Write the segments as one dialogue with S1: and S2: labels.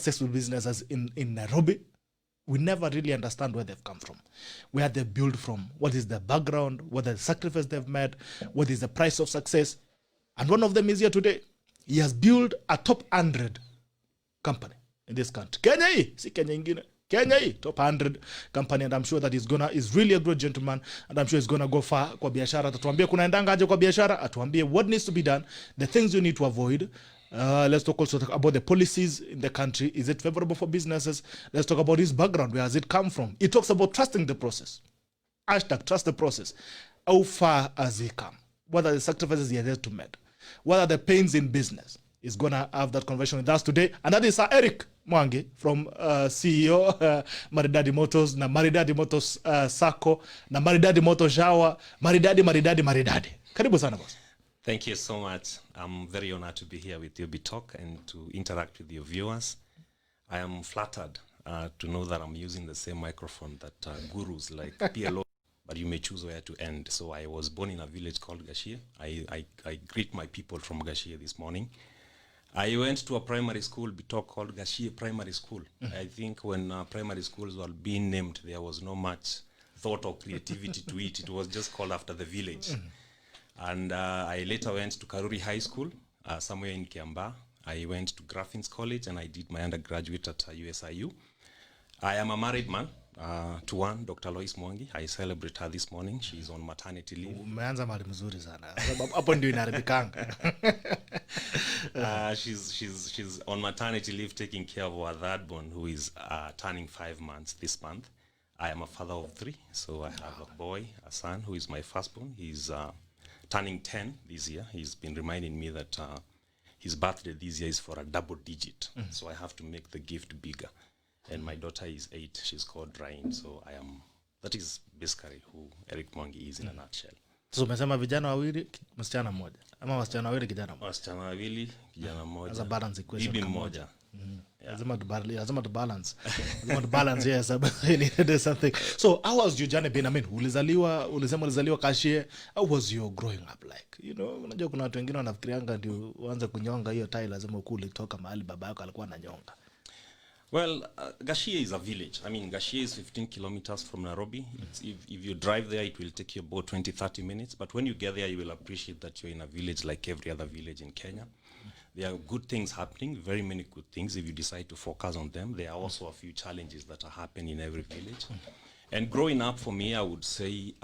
S1: successful businesses in Nairobi, we never really understand where they've come from, where they build from, what is the background, what are the sacrifice they've made, what is the price of success. And one of them is here today. He has built a top 100 company in this country. Kenya, si Kenya ingine. Kenya, top 100 company, and I'm sure that he's really a great gentleman, and I'm sure he's gonna go far kwa biashara. Atatuambia kunaendanga aje kwa biashara, atuambie what needs to be done, the things you need to avoid. Let's talk also about the policies in the country. Is it favorable for businesses? Let's talk about his background. Where has it come from? He talks about trusting the process. Hashtag trust the process. How far has he come? What are the sacrifices he has to make? What are the pains in business? He's going to have that conversation with us today. And that is Sir Eric Mwangi from CEO Maridady Motors, na Maridady Motors Sacco, na Maridady Motors Shower, Maridady. Karibu sana boss.
S2: Thank you so much. I'm very honored to be here with you, Bitok, and to interact with your viewers. I am flattered to know that I'm using the same microphone that gurus like PLO, but you may choose where to end. So I was born in a village called Gashie. I greet my people from Gashie this morning. I went to a primary school, Bitok, called Gashie Primary School. I think when primary schools were being named, there was no much thought or creativity to it. It was just called after the village. And I later went to Karuri High School, somewhere in Kiambaa. I went to Graffin's College, and I did my undergraduate at USIU. I am a married man to one, Dr. Lois Mwangi. I celebrate her this morning. She's on maternity leave.
S1: Umeanza mali mzuri sana. Hapo ndio inaharibikanga.
S2: She's on maternity leave taking care of our third born, who is turning 5 months this month. I am a father of 3, so I have a boy, a son, who is my firstborn. He's turning 10 this year. He's been reminding me that his birthday this year is for a double digit. So I have to make the gift bigger. And my daughter is 8. She's called Rain. So that is basically who Eric Mwangi is in a nutshell.
S1: So umesema vijana wawili, msichana mmoja. Ama wasichana wawili kijana mmoja.
S2: Wasichana wawili, kijana mmoja.
S1: As a balance equation.
S2: Bibi mmoja.
S1: Lazima to balance. Lazima to balance, yes. I need to do something. So how was your journey been? I mean, ulizaliwa Kashie. How was your growing up like? You know, unajua kuna watu wengine wanafikirianga ndio uanze kunyonga hiyo tai lazima ukule kutoka mahali baba yako alikuwa ananyonga.
S2: Well, Gashie is a village. I mean, Gashie is 15 kilometers from Nairobi. If you drive there, it will take you about 20-30 minutes. But when you get there, you will appreciate that you're in a village like every other village in Kenya. There are good things happening, very many good things if you decide to focus on them. There are also a few challenges that are happening in every village. And growing up for me, I would say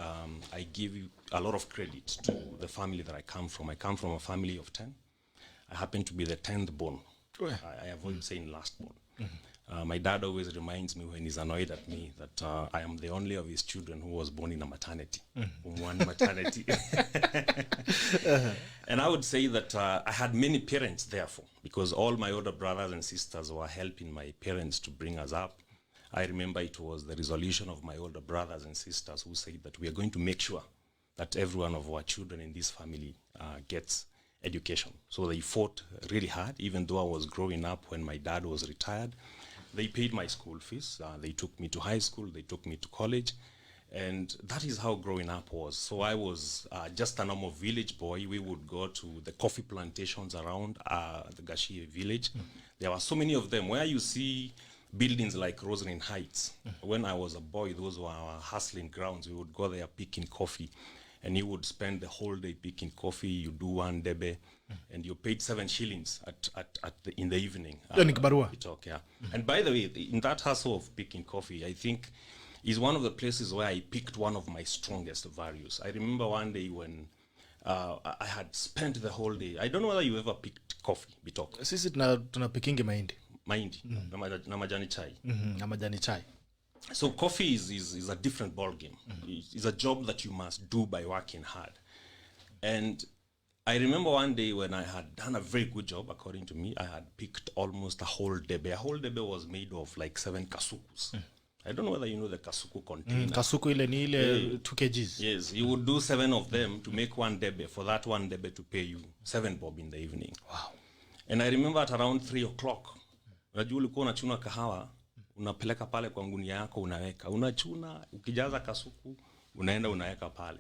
S2: I give a lot of credit to the family that I come from. I come from a family of 10. I happen to be the 10th born. I avoid saying last born. My dad always reminds me when he's annoyed at me that I am the only of his children who was born in a maternity. One maternity. And I would say that I had many parents, therefore, because all my older brothers and sisters were helping my parents to bring us up. I remember it was the resolution of my older brothers and sisters who said that we are going to make sure that every one of our children in this family gets education. So they fought really hard, even though I was growing up when my dad was retired. They paid my school fees. They took me to high school. They took me to college. And that is how growing up was. So I was just a normal village boy. We would go to the coffee plantations around the Gashie village. There were so many of them. Where you see buildings like Roslyn Heights. When I was a boy, those were our hustling grounds. We would go there picking coffee. And you would spend the whole day picking coffee. You do 1 debe, and you paid 7 shillings in the evening. And by the way, in that hustle of picking coffee, I think is one of the places where I picked one of my strongest values. I remember one day when I had spent the whole day. I don't know whether you ever picked coffee, Bitok.
S1: Sisi tunapikingi mahindi.
S2: Mahindi, na majani chai.
S1: Na majani chai.
S2: So coffee is a different ball game. It's a job that you must do by working hard. And I remember one day when I had done a very good job, according to me, I had picked almost a whole debe. A whole debe was made of like 7 kasukus. I don't know whether you know the kasuku container.
S1: Kasuku ile ni ile 2 kgs.
S2: Yes, you would do 7 of them to make 1 debe. For that 1 debe to pay you 7 bob in the evening.
S1: Wow.
S2: And I remember at around 3 o'clock, unajua ulikuwa unachuna kahawa, unapeleka pale kwa ngunia yako unaweka. Unachuna, ukijaza kasuku, unaenda unaweka pale.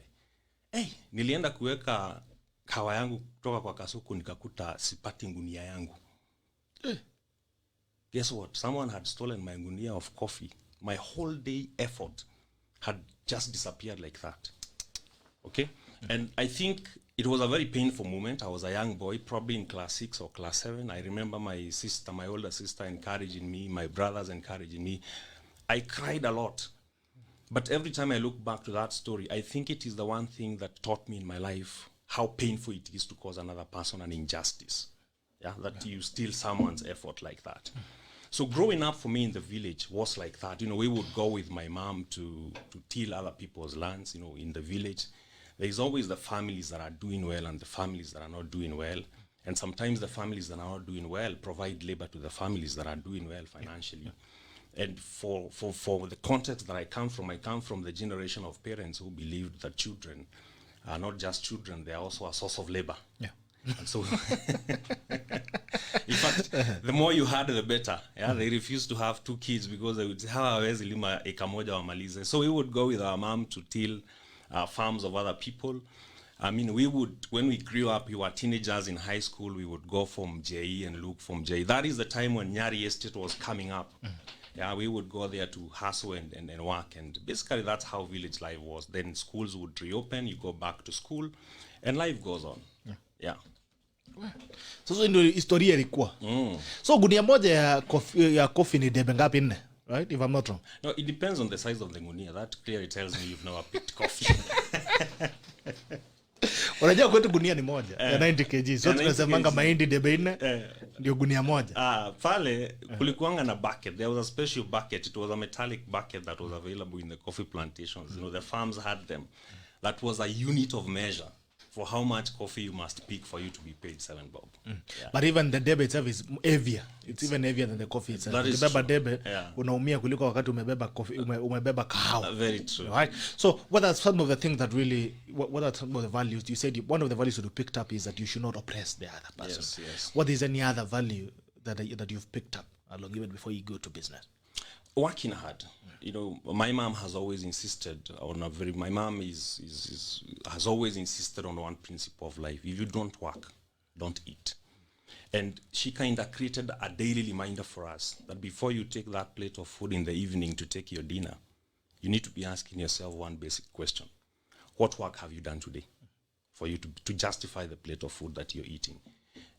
S2: Nilienda kuweka kahawa yangu kutoka kwa kasuku nikakuta sipati ngunia yangu. guess what? Someone had stolen my gunia of coffee. My whole day effort had just disappeared like that. Okay? And I think it was a very painful moment. I was a young boy, probably in class 6 or class 7. I remember my sister, my older sister, encouraging me, my brothers encouraging me. I cried a lot. But every time I look back to that story, I think it is the one thing that taught me in my life how painful it is to cause another person an injustice. Yeah, that you steal someone's effort like that. So growing up for me in the village was like that. You know, we would go with my mom to till other people's lands, you know, in the village. There's always the families that are doing well and the families that are not doing well. And sometimes the families that are not doing well provide labor to the families that are doing well financially. And for the context that I come from the generation of parents who believed that children are not just children, they are also a source of labor.
S1: Yeah.
S2: And so, in fact, the more you had, the better. Yeah, they refused to have 2 kids because they would say, "How hawezi lima eka moja wamalize." So we would go with our mom to till farms of other people. I mean, when we grew up, we were teenagers in high school, we would go from JE and look from JE. That is the time when Nyari Estate was coming up. Yeah, we would go there to hustle and work. And basically, that's how village life was. Then schools would reopen, you go back to school, and life goes on. Yeah.
S1: So ndio historia ilikuwa. So gunia moja ya coffee ni debe ngapi? 4, right? If I'm not wrong.
S2: No, it depends on the size of the gunia. That clearly tells me you've never picked coffee.
S1: Unajua kwetu gunia ni moja ya 90 kg. So tunasemanga mahindi debe 4 ndio gunia moja.
S2: Pale kulikuanga na bucket. There was a special bucket. It was a metallic bucket that was available in the coffee plantations. You know, the farms had them. That was a unit of measure for how much coffee you must pick for you to be paid 7 bob. Yeah.
S1: But even the debe itself is heavier. It's even heavier than the coffee itself.
S2: That is
S1: ukibeba
S2: true.
S1: debe
S2: Yeah.
S1: unaumia kuliko wakati umebeba coffee, umebeba kahawa.
S2: Very true.
S1: Right? So what are some of the things that really, what are some of the values? You said one of the values that you picked up is that you should not oppress the other person.
S2: Yes.
S1: What is any other value that you've picked up along even before you go to business?
S2: Working hard. You know, my mom has always insisted on my mom has always insisted on one principle of life. If you don't work, don't eat. And she kind of created a daily reminder for us that before you take that plate of food in the evening to take your dinner, you need to be asking yourself one basic question. What work have you done today for you to justify the plate of food that you're eating?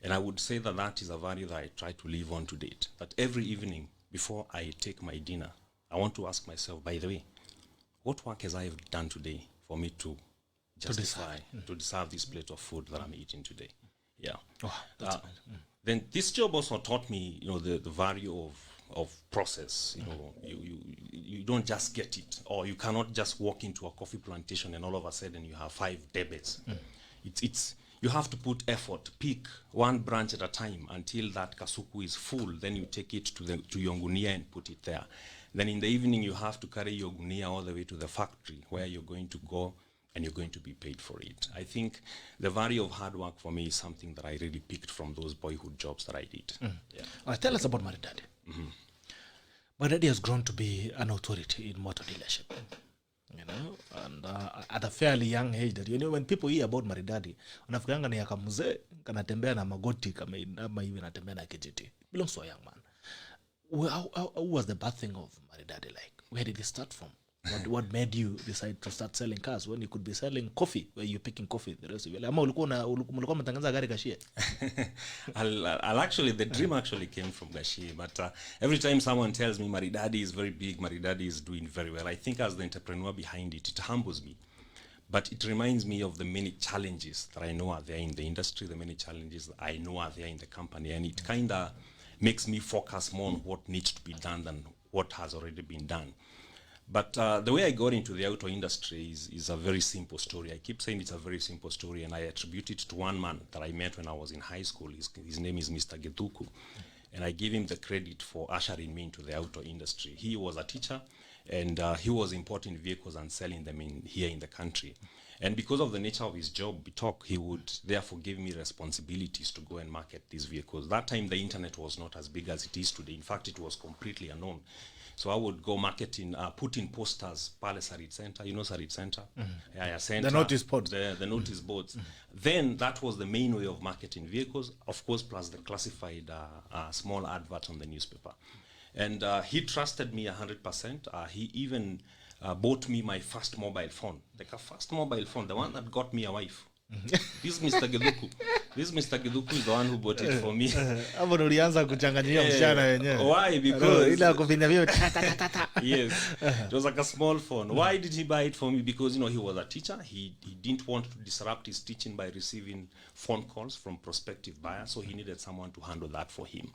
S2: And I would say that is a value that I try to live on to date. That every evening before I take my dinner, I want to ask myself, by the way, what work has I done today for me to justify, to deserve this plate of food that I'm eating today? Yeah. Then this job also taught me, you know, the value of process. You know, you don't just get it, or you cannot just walk into a coffee plantation and all of a sudden you have 5 debits. It's you have to put effort, pick one branch at a time until that kasuku is full. Then you take it to your gunia and put it there. Then in the evening, you have to carry your gunia all the way to the factory where you're going to go and you're going to be paid for it. I think the value of hard work for me is something that I really picked from those boyhood jobs that I did. Yeah.
S1: Tell us about Maridady. Maridady has grown to be an authority in motor dealership. You know, and at a fairly young age, that, you know, when people hear about Maridady, unafikanga ni yaka mzee kanatembea na magoti kama hivi anatembea na kijiti. Belongs to a young man. How was the birthing of Maridady like? Where did it start from? What made you decide to start selling cars when you could be selling coffee, where you're picking coffee the rest of your life? Ama ulikuwa mtangaza gari Gashie?
S2: I'll actually, the dream actually came from Gashie, but every time someone tells me Maridady is very big, Maridady is doing very well, I think as the entrepreneur behind it, it humbles me. But it reminds me of the many challenges that I know are there in the industry, the many challenges that I know are there in the company, and it kind of makes me focus more on what needs to be done than what has already been done. But the way I got into the auto industry is a very simple story. I keep saying it's a very simple story, and I attribute it to one man that I met when I was in high school. His name is Mr. Gethuku, and I give him the credit for ushering me into the auto industry. He was a teacher, and he was importing vehicles and selling them here in the country. And because of the nature of his job, he would therefore give me responsibilities to go and market these vehicles. That time, the internet was not as big as it is today. In fact, it was completely unknown. So I would go marketing, put in posters, Pale Sarit Center, you know Sarit Center? Yeah, Center.
S1: The notice boards.
S2: The notice boards. Then that was the main way of marketing vehicles, of course, plus the classified small advert on the newspaper. And he trusted me 100%. He even bought me my first mobile phone, like a first mobile phone, the one that got me a wife. This Mr. Geduku. This Mr. Geduku is the one who bought it for me.
S1: Hapo ndo ulianza kuchanganyia msichana wenyewe.
S2: Why? Because
S1: ile kufinya vile
S2: yes, it was like a small phone. Why did he buy it for me? Because he was a teacher. He didn't want to disrupt his teaching by receiving phone calls from prospective buyers, so he needed someone to handle that for him.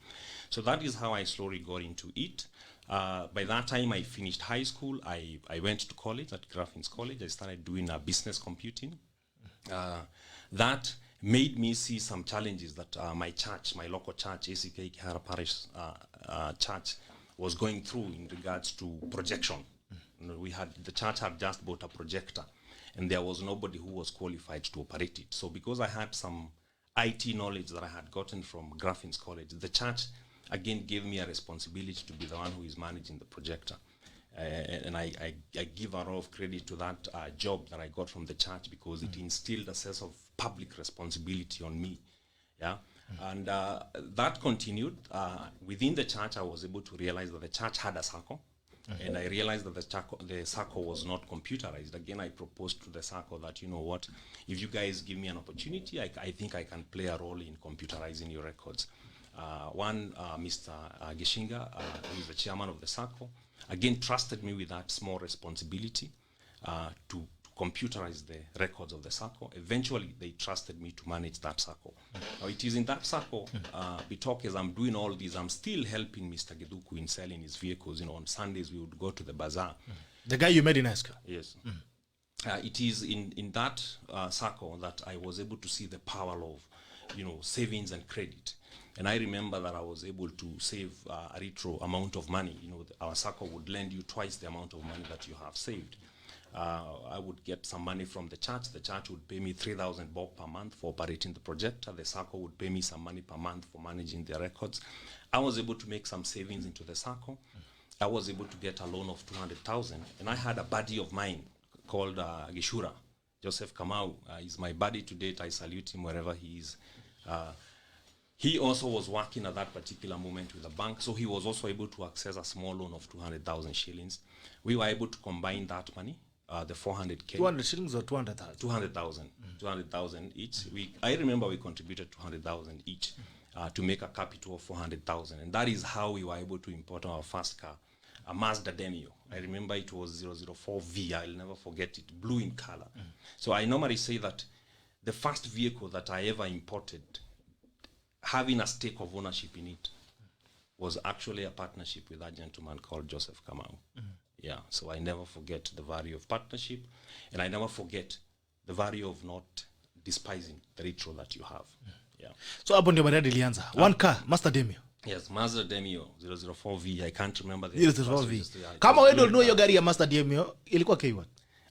S2: So that is how I slowly got into it. By that time, I finished high school. I went to college at Graffin's College. I started doing business computing. That made me see some challenges that my church, my local church, ACK Kihara Parish Church, was going through in regards to projection. The church had just bought a projector, and there was nobody who was qualified to operate it. So because I had some IT knowledge that I had gotten from Graffin's College, the church again gave me a responsibility to be the one who is managing the projector. And I give a lot of credit to that job that I got from the church, because it instilled a sense of public responsibility on me. Yeah, and that continued. Within the church, I was able to realize that the church had a circle, and I realized that the circle was not computerized. Again, I proposed to the circle that, you know what, if you guys give me an opportunity, I think I can play a role in computerizing your records. Mr. Gishinga, who is the chairman of the circle, again trusted me with that small responsibility to computerize the records of the circle. Eventually, they trusted me to manage that circle. Now, it is in that circle, we talk as I'm doing all this, I'm still helping Mr. Geduku in selling his vehicles. On Sundays, we would go to the bazaar.
S1: The guy you met in high school?
S2: Yes. It is in that circle that I was able to see the power of, savings and credit. And I remember that I was able to save a retro amount of money. Our circle would lend you twice the amount of money that you have saved. I would get some money from the church. The church would pay me 3,000 bob per month for operating the projector. The circle would pay me some money per month for managing their records. I was able to make some savings into the circle. I was able to get a loan of 200,000. And I had a buddy of mine called Gishura, Joseph Kamau. He's my buddy to date. I salute him wherever he is. He also was working at that particular moment with a bank, so he was also able to access a small loan of 200,000 shillings. We were able to combine that money, the 400K.
S1: 200 shillings or 200,000?
S2: 200,000. 200,000 each. I remember we contributed 200,000 each to make a capital of 400,000. And that is how we were able to import our first car, a Mazda Demio. I remember it was 004V. I'll never forget it, blue in color. So I normally say that the first vehicle that I ever imported, having a stake of ownership in it, was actually a partnership with a gentleman called Joseph Kamau. Yeah, so I never forget the value of partnership, and I never forget the value of not despising the retro that you have. Yeah.
S1: So hapo ndio Maridady ilianza. One car, Mazda Demio.
S2: Yes, Mazda Demio 004V. I can't remember the
S1: 004V. Kama wewe ndio ununua hiyo gari ya Mazda Demio, ilikuwa K1?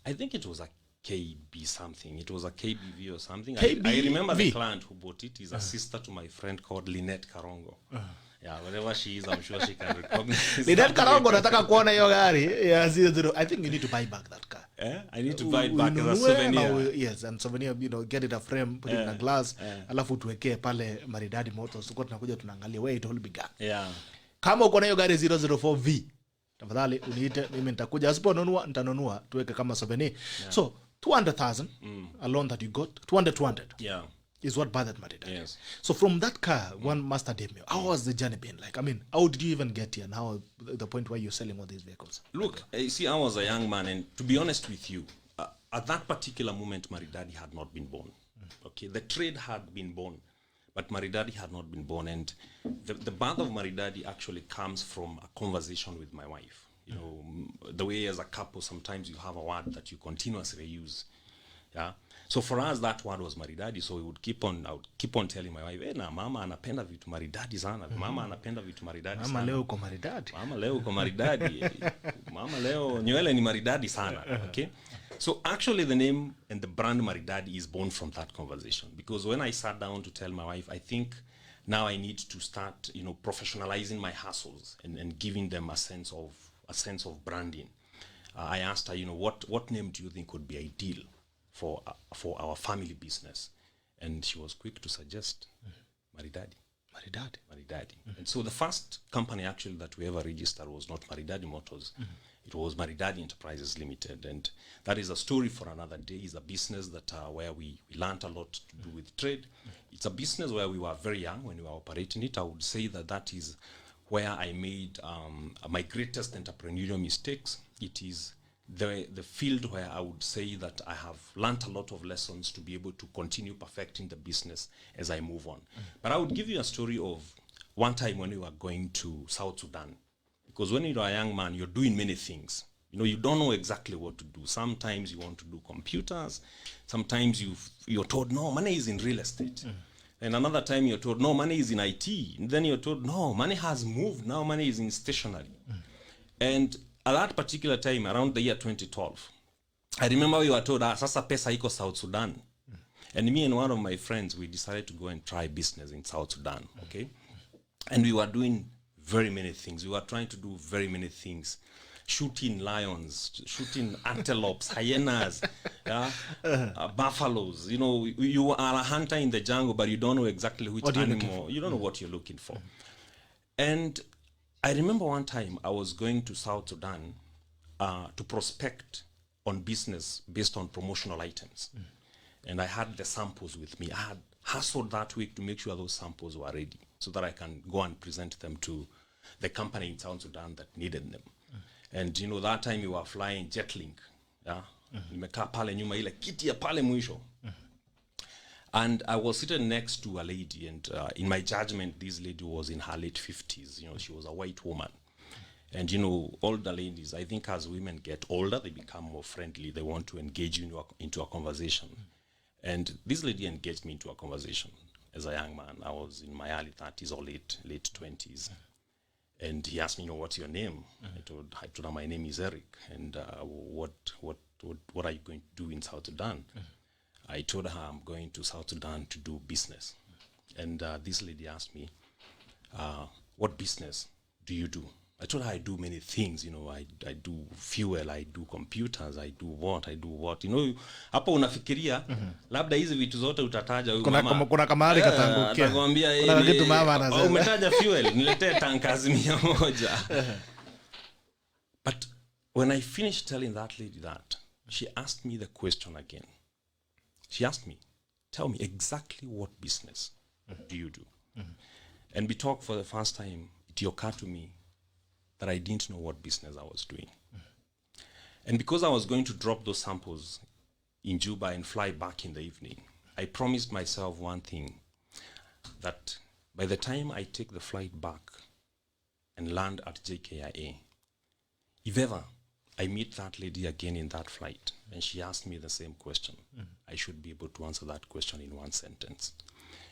S2: I think it was a KB something. It was a KBV or something.
S1: KBV?
S2: I remember the client who bought it is a sister to my friend called Lynette Karongo. Yeah, wherever she is, I'm sure she can recognize.
S1: Lynette Karongo, nataka kuona hiyo gari. Yeah, 00. I think you need to buy back that car.
S2: I need to buy it back as a souvenir.
S1: Yes, and souvenir, get it a frame, put it in a glass, alafu tuwekee pale Maridady Motors. Tuko tunakuja tunaangalia where it all began.
S2: Yeah.
S1: Kama uko na hiyo gari 004V, tafadhali uniite, mimi nitakuja. Asiponunua nitanunua, tuweke kama souvenir. So 200,000 a loan that you got, 200
S2: yeah,
S1: is what bought that Maridady.
S2: Yes.
S1: So from that car, one Mazda Demio, how was the journey been like? I mean, how did you even get here, and how the point where you're selling all these vehicles?
S2: Look, you see, I was a young man, and to be honest with you, at that particular moment, Maridady had not been born. Okay, the trade had been born, but Maridady had not been born, and the birth of Maridady actually comes from a conversation with my wife. The way as a couple, sometimes you have a word that you continuously use. Yeah. So for us, that word was Maridady. So I would keep on telling my wife, na mama anapenda vitu maridadi sana. Mama anapenda vitu maridadi sana.
S1: Mama leo uko maridadi.
S2: Mama leo uko maridadi. Mama leo nywele ni maridadi sana. Okay. So actually the name and the brand Maridady is born from that conversation. Because when I sat down to tell my wife, I think now I need to start, professionalizing my hustles and giving them a sense of a sense of branding. I asked her, what name do you think would be ideal for our family business? And she was quick to suggest Maridady. Maridady. And so the first company actually that we ever registered was not Maridady Motors. It was Maridady Enterprises Limited. And that is a story for another day. It's a business that where we learned a lot to do with trade. It's a business where we were very young when we were operating it. I would say that is where I made my greatest entrepreneurial mistakes. It is the field where I would say that I have learned a lot of lessons to be able to continue perfecting the business as I move on. But I would give you a story of one time when we were going to South Sudan. Because when you're a young man, you're doing many things. You don't know exactly what to do. Sometimes you want to do computers. Sometimes you're told, no, money is in real estate. And another time you're told, no, money is in IT. And then you're told, no, money has moved. Now money is in stationery. And at that particular time, around the year 2012, I remember we were told, sasa pesa iko South Sudan. And me and one of my friends, we decided to go and try business in South Sudan, okay? And we were doing very many things. We were trying to do very many things. Shooting lions, shooting antelopes, hyenas, buffaloes. You are a hunter in the jungle, but you don't know exactly which animal. You don't know what you're looking for. And I remember one time I was going to South Sudan to prospect on business based on promotional items. And I had the samples with me. I had hustled that week to make sure those samples were ready so that I can go and present them to the company in South Sudan that needed them. And that time you were flying Jetlink. Nimekaa pale nyuma ile kiti ya pale mwisho. And I was sitting next to a lady, and in my judgment, this lady was in her late 50s. She was a white woman. And, older ladies, I think as women get older, they become more friendly. They want to engage you into a conversation. And this lady engaged me into a conversation as a young man. I was in my early 30s or late 20s. And he asked me, what's your name? I told her, my name is Eric. And what are you going to do in South Sudan? I told her I'm going to South Sudan to do business. And this lady asked me, what business do you do? I told her I do many things, I do fuel, I do computers, I do what. Hapo unafikiria, labda hizi vitu zote utataja huyu mama.
S1: Kuna kamari katangukia.
S2: Atakwambia
S1: kuna kitu mama anasema.
S2: Umetaja fuel, niletee tankers 100. But when I finished telling that lady that, she asked me the question again. She asked me, tell me exactly what business do you do? And we talked for the first time. It occurred to me that I didn't know what business I was doing. And because I was going to drop those samples in Juba and fly back in the evening, I promised myself one thing, that by the time I take the flight back and land at JKIA, if ever I meet that lady again in that flight and she asked me the same question, I should be able to answer that question in one sentence.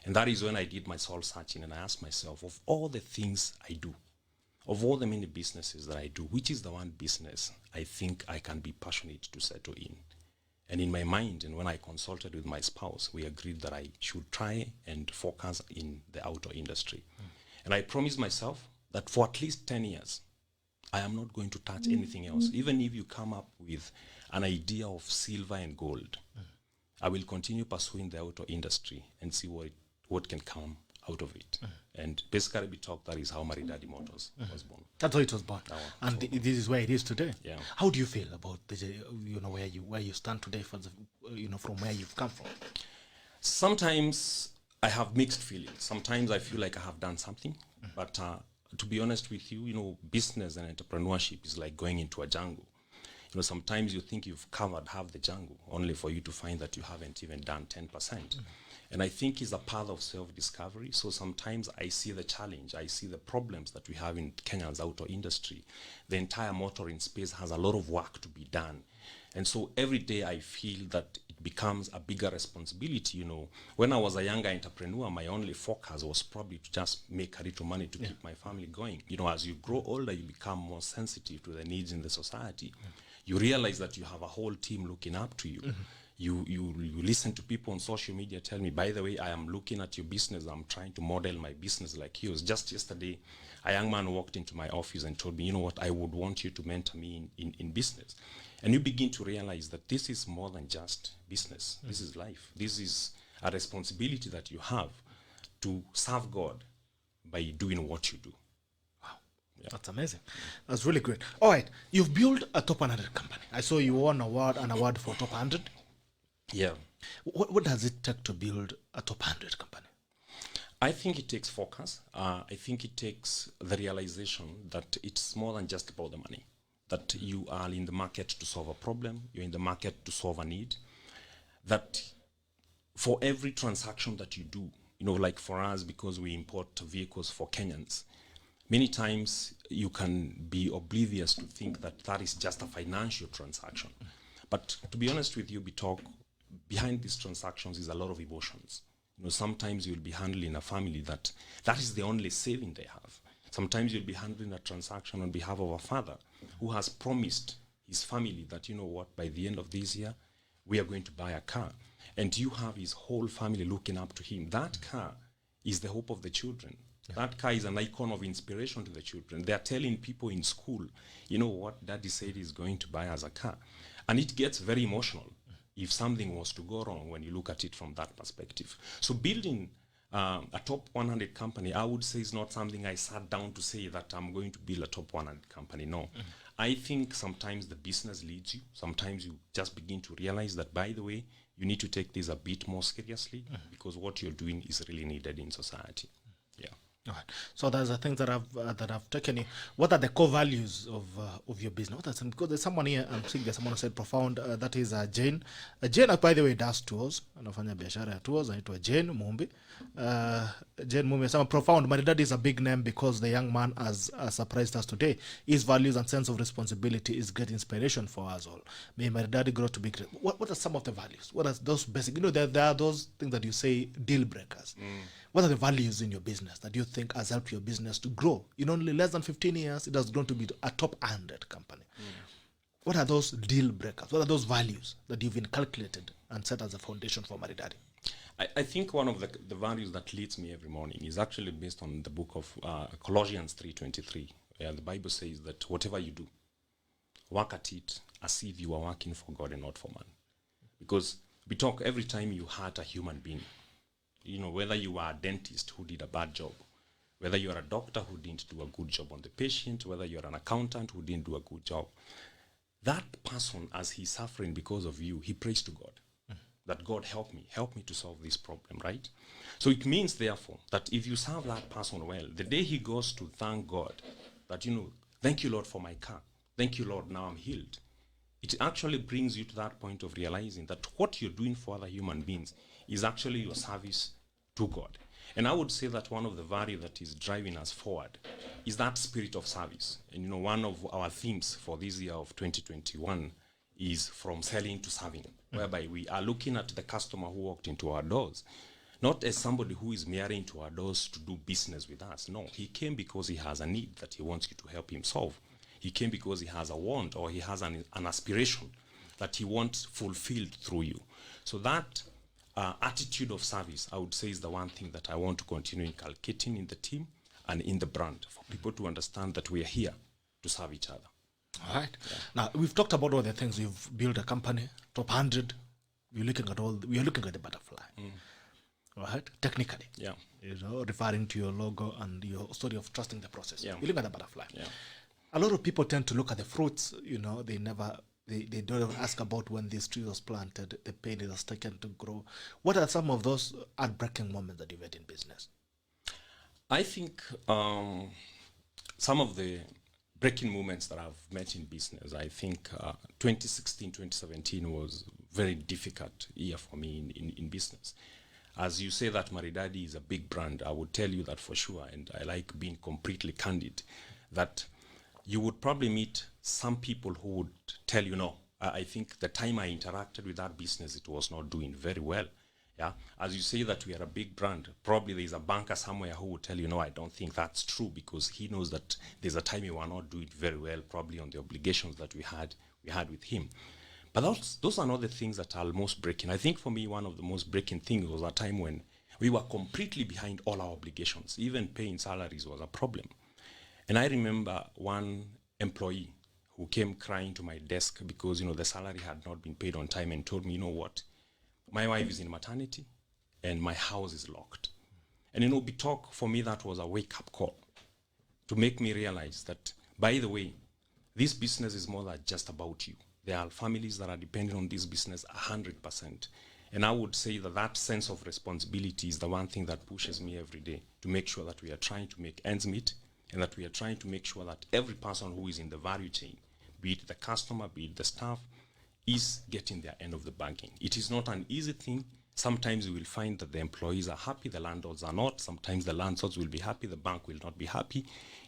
S2: And that is when I did my soul searching, and I asked myself, of all the things I do, of all the many businesses that I do, which is the one business I think I can be passionate to settle in? And in my mind, and when I consulted with my spouse, we agreed that I should try and focus in the auto industry. And I promised myself that for at least 10 years, I am not going to touch anything else. Even if you come up with an idea of silver and gold, I will continue pursuing the auto industry and see what can come out of it. And basically, we talk, that is how Maridady Motors was born.
S1: That's how it was born. And this is where it is today.
S2: Yeah.
S1: How do you feel about where you stand today for the, from where you've come from?
S2: Sometimes I have mixed feelings. Sometimes I feel like I have done something, but to be honest with you, business and entrepreneurship is like going into a jungle. Sometimes you think you've covered half the jungle, only for you to find that you haven't even done 10%. And I think it's a path of self-discovery. So sometimes I see the challenge, I see the problems that we have in Kenya's auto industry. The entire motoring space has a lot of work to be done. And so every day I feel that it becomes a bigger responsibility. When I was a younger entrepreneur, my only focus was probably to just make a little money to keep my family going. As you grow older, you become more sensitive to the needs in the society. You realize that you have a whole team looking up to you. You listen to people on social media tell me, by the way, I am looking at your business, I'm trying to model my business like yours. Just yesterday, a young man walked into my office and told me, you know what, I would want you to mentor me in business. And you begin to realize that this is more than just business. This is life. This is a responsibility that you have to serve God by doing what you do.
S1: That's amazing. That's really great. All right, you've built a top 100 company. I saw you won an award for top 100.
S2: Yeah.
S1: What does it take to build a top 100 company?
S2: I think it takes focus. I think it takes the realization that it's more than just about the money, that you are in the market to solve a problem, you're in the market to solve a need, that for every transaction that you do, like for us, because we import vehicles for Kenyans, many times you can be oblivious to think that that is just a financial transaction. But to be honest with you, behind these transactions is a lot of emotions. Sometimes you'll be handling a family that is the only saving they have. Sometimes you'll be handling a transaction on behalf of a father who has promised his family that, by the end of this year, we are going to buy a car. And you have his whole family looking up to him. That car is the hope of the children. That car is an icon of inspiration to the children. They are telling people in school, what daddy said he's going to buy as a car. And it gets very emotional if something was to go wrong when you look at it from that perspective. So building a top 100 company, I would say, is not something I sat down to say that I'm going to build a top 100 company. No. I think sometimes the business leads you. Sometimes you just begin to realize that, by the way, you need to take this a bit more seriously because what you're doing is really needed in society. Yeah.
S1: All right. So there's the things that I've taken you. What are the core values of your business? What are some, because there's someone here, I'm seeing there's someone who said profound, that is Jane. Jane, by the way, does tours. Anafanya biashara ya tours, anaitwa Jane Mumbi. Jane Mumbi, some profound. Maridady is a big name because the young man has surprised us today. His values and sense of responsibility is great inspiration for us all. May Maridady grow to be great. What are some of the values? What are those basic? There are those things that you say deal breakers. What are the values in your business that you think has helped your business to grow? In only less than 15 years, it has grown to be a top 100 company. What are those deal breakers? What are those values that you've inculcated and set as a foundation for Maridady?
S2: I think one of the values that leads me every morning is actually based on the book of Colossians 3:23, where the Bible says that whatever you do, work at it as if you are working for God and not for man. Because we talk every time you hurt a human being, whether you are a dentist who did a bad job, whether you are a doctor who didn't do a good job on the patient, whether you're an accountant who didn't do a good job, that person, as he's suffering because of you, he prays to God. That God help me to solve this problem, right? So it means, therefore, that if you serve that person well, the day he goes to thank God, that, thank you, Lord, for my car. Thank you, Lord, now I'm healed. It actually brings you to that point of realizing that what you're doing for other human beings is actually your service to God. And I would say that one of the values that is driving us forward is that spirit of service. And, one of our themes for this year of 2021 is from selling to serving, whereby we are looking at the customer who walked into our doors, not as somebody who is meandering to our doors to do business with us. No, he came because he has a need that he wants you to help him solve. He came because he has a want or he has an aspiration that he wants fulfilled through you. So that attitude of service, I would say, is the one thing that I want to continue inculcating in the team and in the brand, for people to understand that we are here to serve each other.
S1: All right. Yeah. Now, we've talked about all the things. You've built a company, top 100. We are looking at the butterfly. Right? Technically.
S2: Yeah.
S1: Referring to your logo and your story of trusting the process.
S2: Yeah.
S1: You look at the butterfly.
S2: Yeah.
S1: A lot of people tend to look at the fruits, they don't even ask about when this tree was planted, the pain it has taken to grow. What are some of those heartbreaking moments that you've had in business?
S2: I think some of the breaking moments that I've met in business, I think 2016, 2017 was very difficult year for me in business. As you say that Maridady is a big brand, I would tell you that for sure, and I like being completely candid, that you would probably meet some people who would tell you, no, I think the time I interacted with that business, it was not doing very well. Yeah, as you say that we are a big brand, probably there's a banker somewhere who will tell you, no, I don't think that's true, because he knows that there's a time you were not doing very well, probably on the obligations that we had with him. But those are not the things that are most breaking. I think for me, one of the most breaking things was a time when we were completely behind all our obligations. Even paying salaries was a problem. And I remember one employee who came crying to my desk because, the salary had not been paid on time and told me, you know what, my wife is in maternity and my house is locked. And, Bitok, for me, that was a wake-up call to make me realize that, by the way, this business is more than just about you. There are families that are dependent on this business 100%. And I would say that sense of responsibility is the one thing that pushes me every day to make sure that we are trying to make ends meet and that we are trying to make sure that every person who is in the value chain, be it the customer, be it the staff, is getting their end of the bargain. It is not an easy thing. Sometimes you will find that the employees are happy, the landlords are not. Sometimes the landlords will be happy, the bank will not be happy.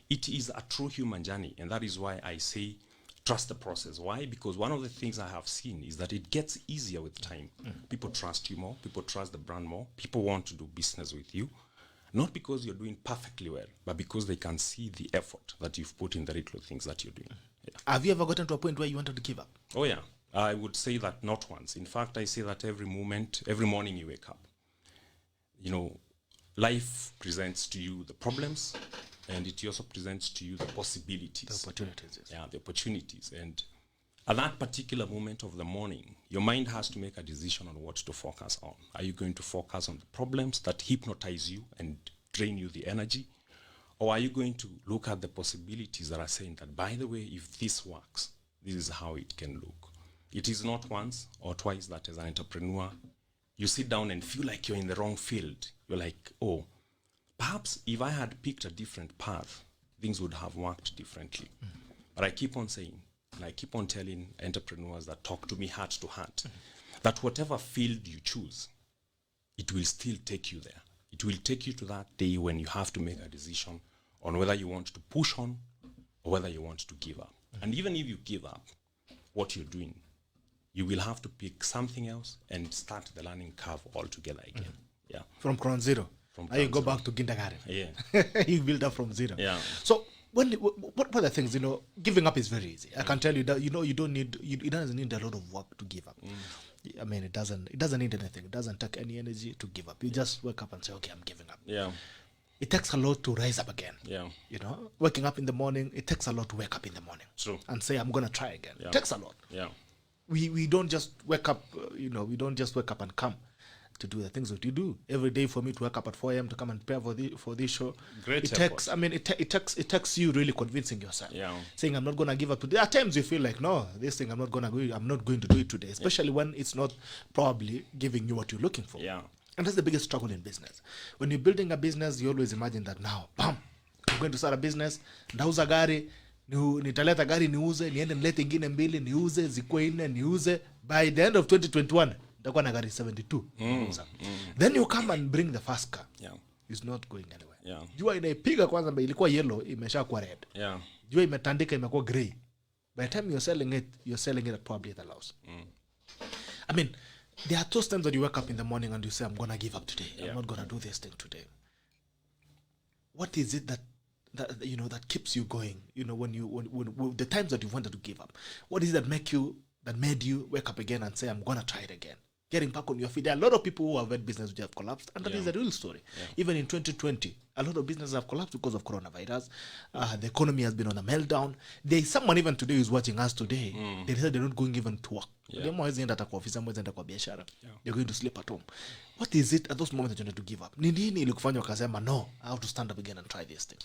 S2: It is a true human journey, and that is why I say trust the process. Why? Because one of the things I have seen is that it gets easier with time. People trust you more, people trust the brand more, people want to do business with you, not because you're doing perfectly well, but because they can see the effort that you've put in the little things that you're doing. Yeah.
S1: Have you ever gotten to a point where you wanted to give up?
S2: Oh, yeah. I would say that not once. In fact, I say that every morning you wake up, life presents to you the problems, and it also presents to you the possibilities.
S1: The opportunities. Yes.
S2: Yeah, the opportunities. And at that particular moment of the morning, your mind has to make a decision on what to focus on. Are you going to focus on the problems that hypnotize you and drain you the energy? Or are you going to look at the possibilities that are saying that, by the way, if this works, this is how it can look? It is not once or twice that as an entrepreneur, you sit down and feel like you're in the wrong field. You're like, oh, perhaps if I had picked a different path, things would have worked differently. But I keep on saying, and I keep on telling entrepreneurs that talk to me heart to heart, that whatever field you choose, it will still take you there. It will take you to that day when you have to make a decision on whether you want to push on or whether you want to give up. And even if you give up what you're doing, you will have to pick something else and start the learning curve altogether again. Yeah.
S1: From ground zero.
S2: From
S1: Now you go
S2: ground
S1: back to kindergarten.
S2: Yeah.
S1: You build up from zero.
S2: Yeah.
S1: So what are the things, giving up is very easy. I can tell you that, you don't need, it doesn't need a lot of work to give up. I mean, it doesn't need anything. It doesn't take any energy to give up. You just wake up and say, okay, I'm giving up.
S2: Yeah.
S1: It takes a lot to rise up again.
S2: Yeah.
S1: Waking up in the morning, it takes a lot to wake up in the morning.
S2: True.
S1: And say, I'm going to try again.
S2: Yeah.
S1: It takes a lot.
S2: Yeah.
S1: We don't just wake up, we don't just wake up and come to do the things that you do every day. For me to wake up at 4 a.m. to come and prepare for this show,
S2: Great
S1: it
S2: effort.
S1: takes. I mean, it takes you really convincing yourself.
S2: Yeah.
S1: Saying I'm not gonna give up today. At times you feel like, no, this thing I'm not going to do it today. Especially when it's not probably giving you what you're looking for.
S2: Yeah.
S1: And that's the biggest struggle in business. When you're building a business, you always imagine that now, bam, I'm going to start a business. Ndauza gari, nitaleta gari niuze, niende nilete ingine mbili, niuze, zikuwe nne, niuze. By the end of 2021, nitakuwa na gari 72. Then you come and bring the first car.
S2: Yeah.
S1: It's not going anywhere.
S2: Yeah.
S1: Jua inaipiga kwanza, ilikuwa yellow, imesha kuwa red.
S2: Yeah.
S1: Jua imetandika, imekuwa gray. By the time you're selling it at probably at a loss. I mean, there are those times that you wake up in the morning and you say, I'm going to give up today.
S2: Yeah.
S1: I'm not going to do this thing today. What is it that that keeps you going? When the times that you wanted to give up, what is it that made you wake up again and say, I'm going to try it again? Getting back on your feet. There are a lot of people who have had business which have collapsed, and that is a real story. Yeah. Even in 2020, a lot of businesses have collapsed because of coronavirus. The economy has been on a meltdown. There is someone even today who's watching us today. They said they're not going even to work. Yeah. They're going to sleep at home. What is it at those moments that you need to give up? Nini ilikufanya ukasema, no, I have to stand up again and try this thing?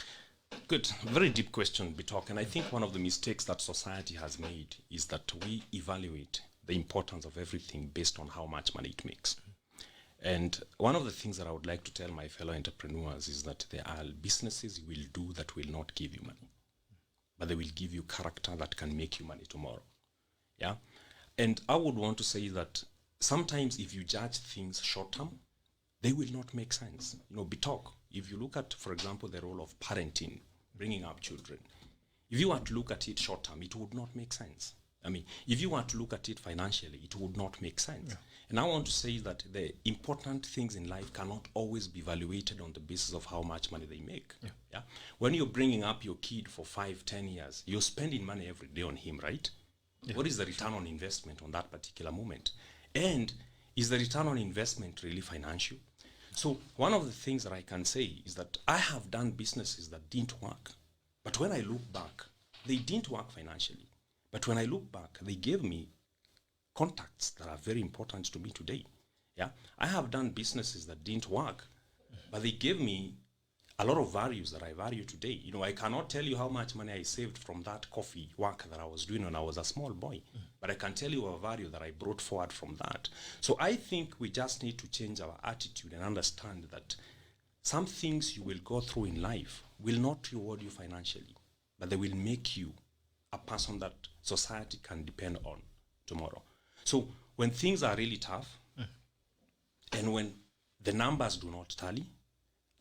S2: Good. Very deep question, Bitok. And I think one of the mistakes that society has made is that we evaluate the importance of everything based on how much money it makes. And one of the things that I would like to tell my fellow entrepreneurs is that there are businesses you will do that will not give you money, but they will give you character that can make you money tomorrow. Yeah. And I would want to say that sometimes if you judge things short term, they will not make sense. Bitok, if you look at, for example, the role of parenting, bringing up children, if you were to look at it short term, it would not make sense. I mean, if you want to look at it financially, it would not make sense. Yeah. And I want to say that the important things in life cannot always be evaluated on the basis of how much money they make. Yeah. Yeah? When you're bringing up your kid for 5-10 years, you're spending money every day on him, right? What is the return on investment on that particular moment? And is the return on investment really financial? So one of the things that I can say is that I have done businesses that didn't work. But when I look back, they didn't work financially. But when I look back, they gave me contacts that are very important to me today. Yeah, I have done businesses that didn't work, but they gave me a lot of values that I value today. You know, I cannot tell you how much money I saved from that coffee work that I was doing when I was a small boy, but I can tell you a value that I brought forward from that. So I think we just need to change our attitude and understand that some things you will go through in life will not reward you financially, but they will make you a person that society can depend on tomorrow. So when things are really tough, and when the numbers do not tally,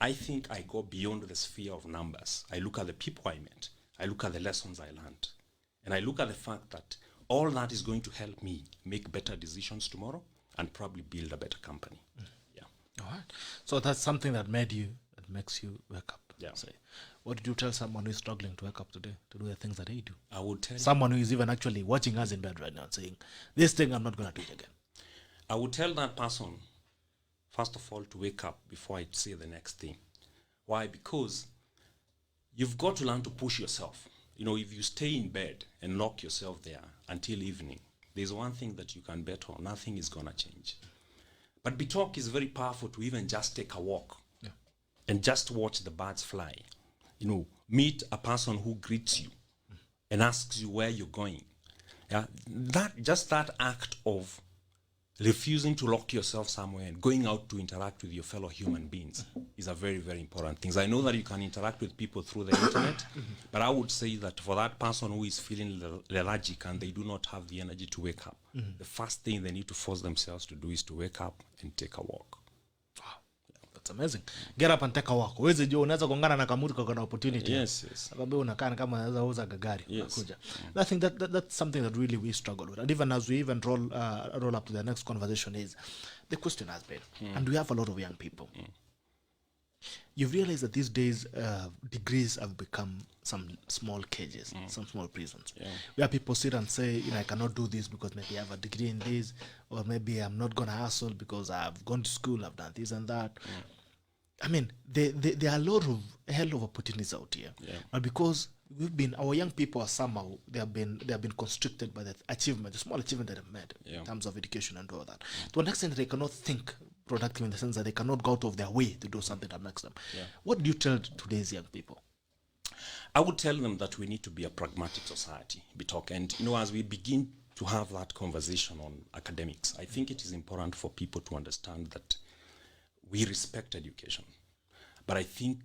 S2: I think I go beyond the sphere of numbers. I look at the people I met. I look at the lessons I learned. And I look at the fact that all that is going to help me make better decisions tomorrow and probably build a better company. Yeah.
S1: All right. So that's something that makes you wake up.
S2: Yeah.
S1: Say, what did you tell someone who is struggling to wake up today to do the things that they do?
S2: I would tell
S1: someone who is even actually watching us in bed right now and saying, this thing I'm not going to do it again.
S2: I would tell that person, first of all, to wake up before I say the next thing. Why? Because you've got to learn to push yourself. You know, if you stay in bed and lock yourself there until evening, there's one thing that you can bet on: nothing is going to change. But Bitok is very powerful to even just take a walk and just watch the birds fly. You know, meet a person who greets you and asks you where you're going. Yeah, that act of refusing to lock yourself somewhere and going out to interact with your fellow human beings is a very, very important thing. I know that you can interact with people through the internet, but I would say that for that person who is feeling lethargic and they do not have the energy to wake up, the first thing they need to force themselves to do is to wake up and take a walk.
S1: That's amazing. Get up and take a walk. Uwezi jua unaweza kuungana na kamutu kwa opportunity.
S2: Yes.
S1: Akwambia unakaa kama unaweza uza gari.
S2: Yes.
S1: I think that's something that really we struggle with. And even as we roll up to the next conversation is the question has been, and we have a lot of young people. You've realized that these days degrees have become some small cages, some small prisons, where people sit and say, you know, I cannot do this because maybe I have a degree in this, or maybe I'm not going to hustle because I've gone to school, I've done this and that. I mean, there are a lot of hell of opportunities out here, but because our young people are somehow they have been constricted by the achievement, the small achievement that they've made in terms of education and all that. To an extent, they cannot think productive in the sense that they cannot go out of their way to do something that makes them. What do you tell today's young people?
S2: I would tell them that we need to be a pragmatic society, Bitok. And, you know, as we begin to have that conversation on academics, I think it is important for people to understand that we respect education. But I think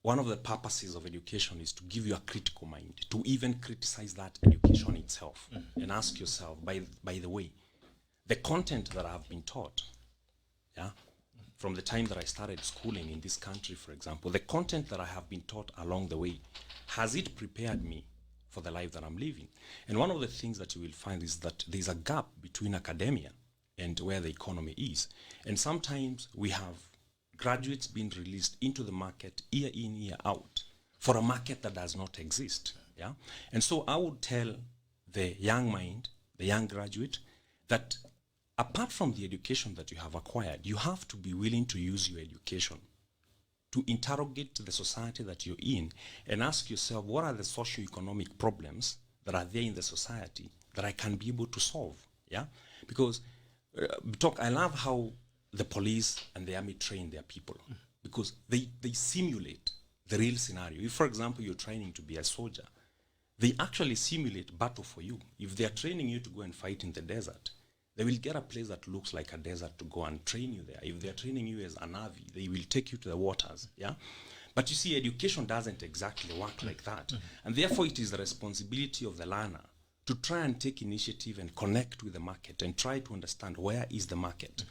S2: one of the purposes of education is to give you a critical mind, to even criticize that education itself and ask yourself, by the way, the content that I have been taught, from the time that I started schooling in this country, for example, the content that I have been taught along the way, has it prepared me for the life that I'm living? And one of the things that you will find is that there's a gap between academia and where the economy is. And sometimes we have graduates being released into the market year in, year out for a market that does not exist. And so I would tell the young mind, the young graduate, that apart from the education that you have acquired, you have to be willing to use your education to interrogate the society that you're in and ask yourself, what are the socio-economic problems that are there in the society that I can be able to solve? Because I love how the police and the army train their people, because they simulate the real scenario. If, for example, you're training to be a soldier, they actually simulate battle for you. If they're training you to go and fight in the desert, they will get a place that looks like a desert to go and train you there. If they're training you as a Navy, they will take you to the waters. But you see, education doesn't exactly work like that. And therefore, it is the responsibility of the learner to try and take initiative and connect with the market and try to understand where is the market.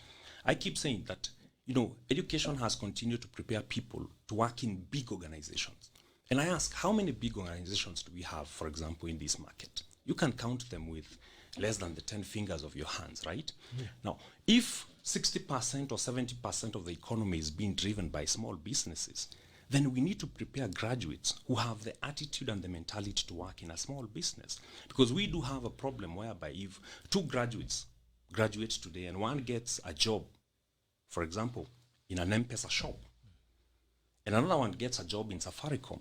S2: I keep saying that, you know, education has continued to prepare people to work in big organizations. And I ask, how many big organizations do we have, for example, in this market? You can count them with less than the 10 fingers of your hands, right? Now, if 60% or 70% of the economy is being driven by small businesses, then we need to prepare graduates who have the attitude and the mentality to work in a small business. Because we do have a problem whereby if two graduates graduate today and one gets a job, for example, in an M-Pesa shop, and another one gets a job in Safaricom,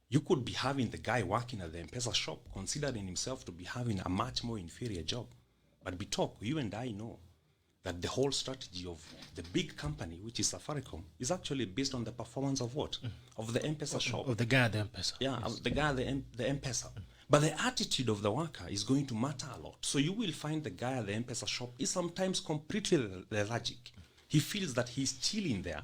S2: you could be having the guy working at the M-Pesa shop considering himself to be having a much more inferior job. But Bitok, you and I know that the whole strategy of the big company, which is Safaricom, is actually based on the performance of what? Of the M-Pesa shop.
S1: Of the guy at the M-Pesa.
S2: Yeah,
S1: Yes.
S2: of the guy at the M-Pesa. But the attitude of the worker is going to matter a lot. So you will find the guy at the M-Pesa shop is sometimes completely lethargic. He feels that he's chilling there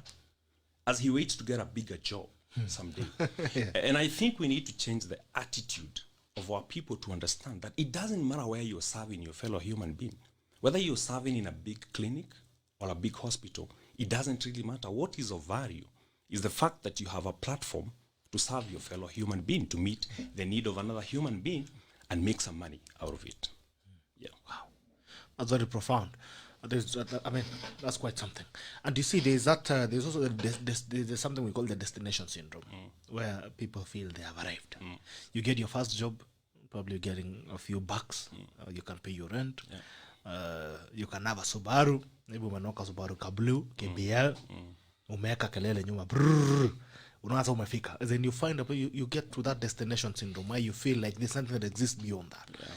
S2: as he waits to get a bigger job someday.
S1: Yeah.
S2: And I think we need to change the attitude of our people to understand that it doesn't matter where you're serving your fellow human being. Whether you're serving in a big clinic or a big hospital, it doesn't really matter. What is of value is the fact that you have a platform to serve your fellow human being, to meet the need of another human being and make some money out of it. Yeah.
S1: Wow. That's very profound. I mean, that's quite something. And you see, there's also there's something we call the destination syndrome, where people feel they have arrived. You get your first job, probably getting a few bucks. You can pay your rent. You can have a Subaru. Maybe umenoka Subaru Kablu, KBL. Umeweka kelele nyuma. Unaanza umefika. Then you find out you get to that destination syndrome where you feel like there's something that exists beyond that.
S2: Yeah.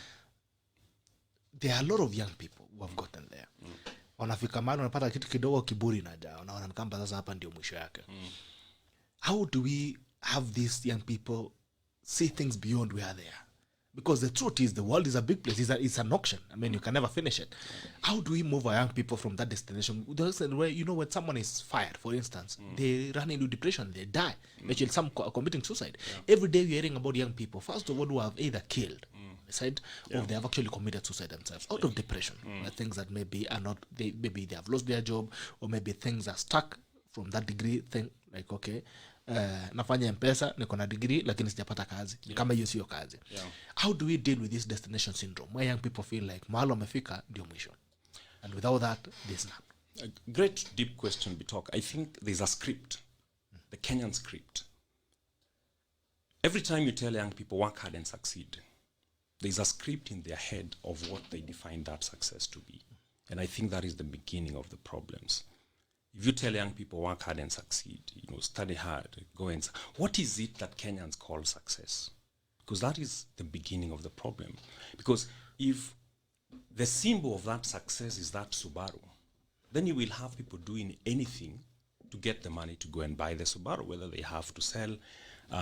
S1: There are a lot of young people who have gotten there. Wanafika mahali wanapata kitu kidogo, kiburi inaja. Wanaona kama sasa hapa ndio mwisho yake. How do we have these young people see things beyond where they are? Because the truth is, the world is a big place. It's an auction. I mean, you can never finish it. How do we move our young people from that destination? Where, when someone is fired, for instance, they run into depression, they die. Actually, some are committing suicide. Every day we're hearing about young people, first of all, who have either killed, suicide, or they have actually committed suicide themselves out of depression. Things that maybe are not, maybe they have lost their job, or maybe things are stuck from that degree thing, like, okay, nafanya M-Pesa, niko na degree lakini sijapata kazi. Kama hiyo sio kazi. How do we deal with this destination syndrome where young people feel like mahali wamefika ndio mwisho, and without that there's none?
S2: A great deep question, Bitok. I think there's a script, the Kenyan script. Every time you tell young people work hard and succeed, there's a script in their head of what they define that success to be. And I think that is the beginning of the problems. If you tell young people work hard and succeed, study hard, go and... What is it that Kenyans call success? Because that is the beginning of the problem. Because if the symbol of that success is that Subaru, then you will have people doing anything to get the money to go and buy the Subaru, whether they have to sell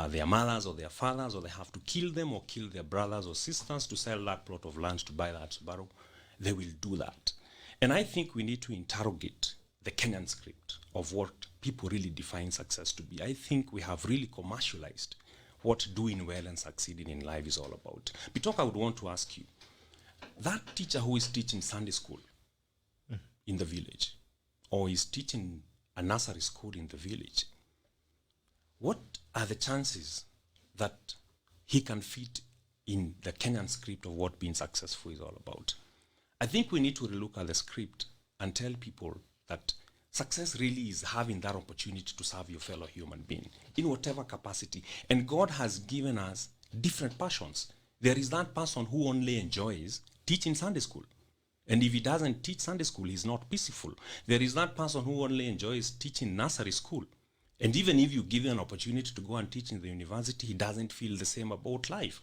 S2: their mothers or their fathers, or they have to kill them or kill their brothers or sisters to sell that plot of land to buy that Subaru. They will do that. And I think we need to interrogate the Kenyan script of what people really define success to be. I think we have really commercialized what doing well and succeeding in life is all about. Bitok, I would want to ask you, that teacher who is teaching Sunday school in the village, or is teaching a nursery school in the village, what are the chances that he can fit in the Kenyan script of what being successful is all about? I think we need to relook at the script and tell people that success really is having that opportunity to serve your fellow human being in whatever capacity. And God has given us different passions. There is that person who only enjoys teaching Sunday school. And if he doesn't teach Sunday school, he's not peaceful. There is that person who only enjoys teaching nursery school. And even if you give him an opportunity to go and teach in the university, he doesn't feel the same about life.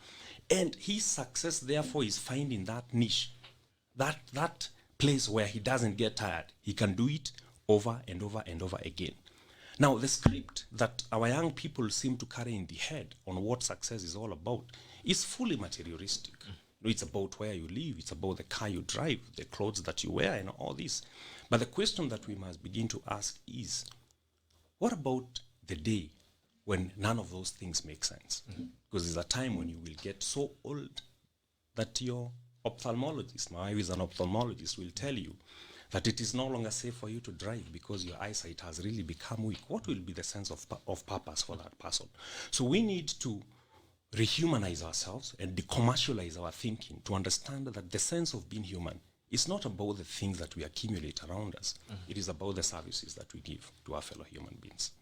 S2: And his success, therefore, is finding that niche, that place where he doesn't get tired. He can do it over and over and over again. Now, the script that our young people seem to carry in the head on what success is all about is fully materialistic. It's about where you live, it's about the car you drive, the clothes that you wear, and all this. But the question that we must begin to ask is, what about the day when none of those things make sense? Because there's a time when you will get so old that your ophthalmologist, my wife is an ophthalmologist, will tell you that it is no longer safe for you to drive because your eyesight has really become weak. What will be the sense of purpose for that person? So we need to rehumanize ourselves and decommercialize our thinking to understand that the sense of being human is not about the things that we accumulate around us. It is about the services that we give to our fellow human beings.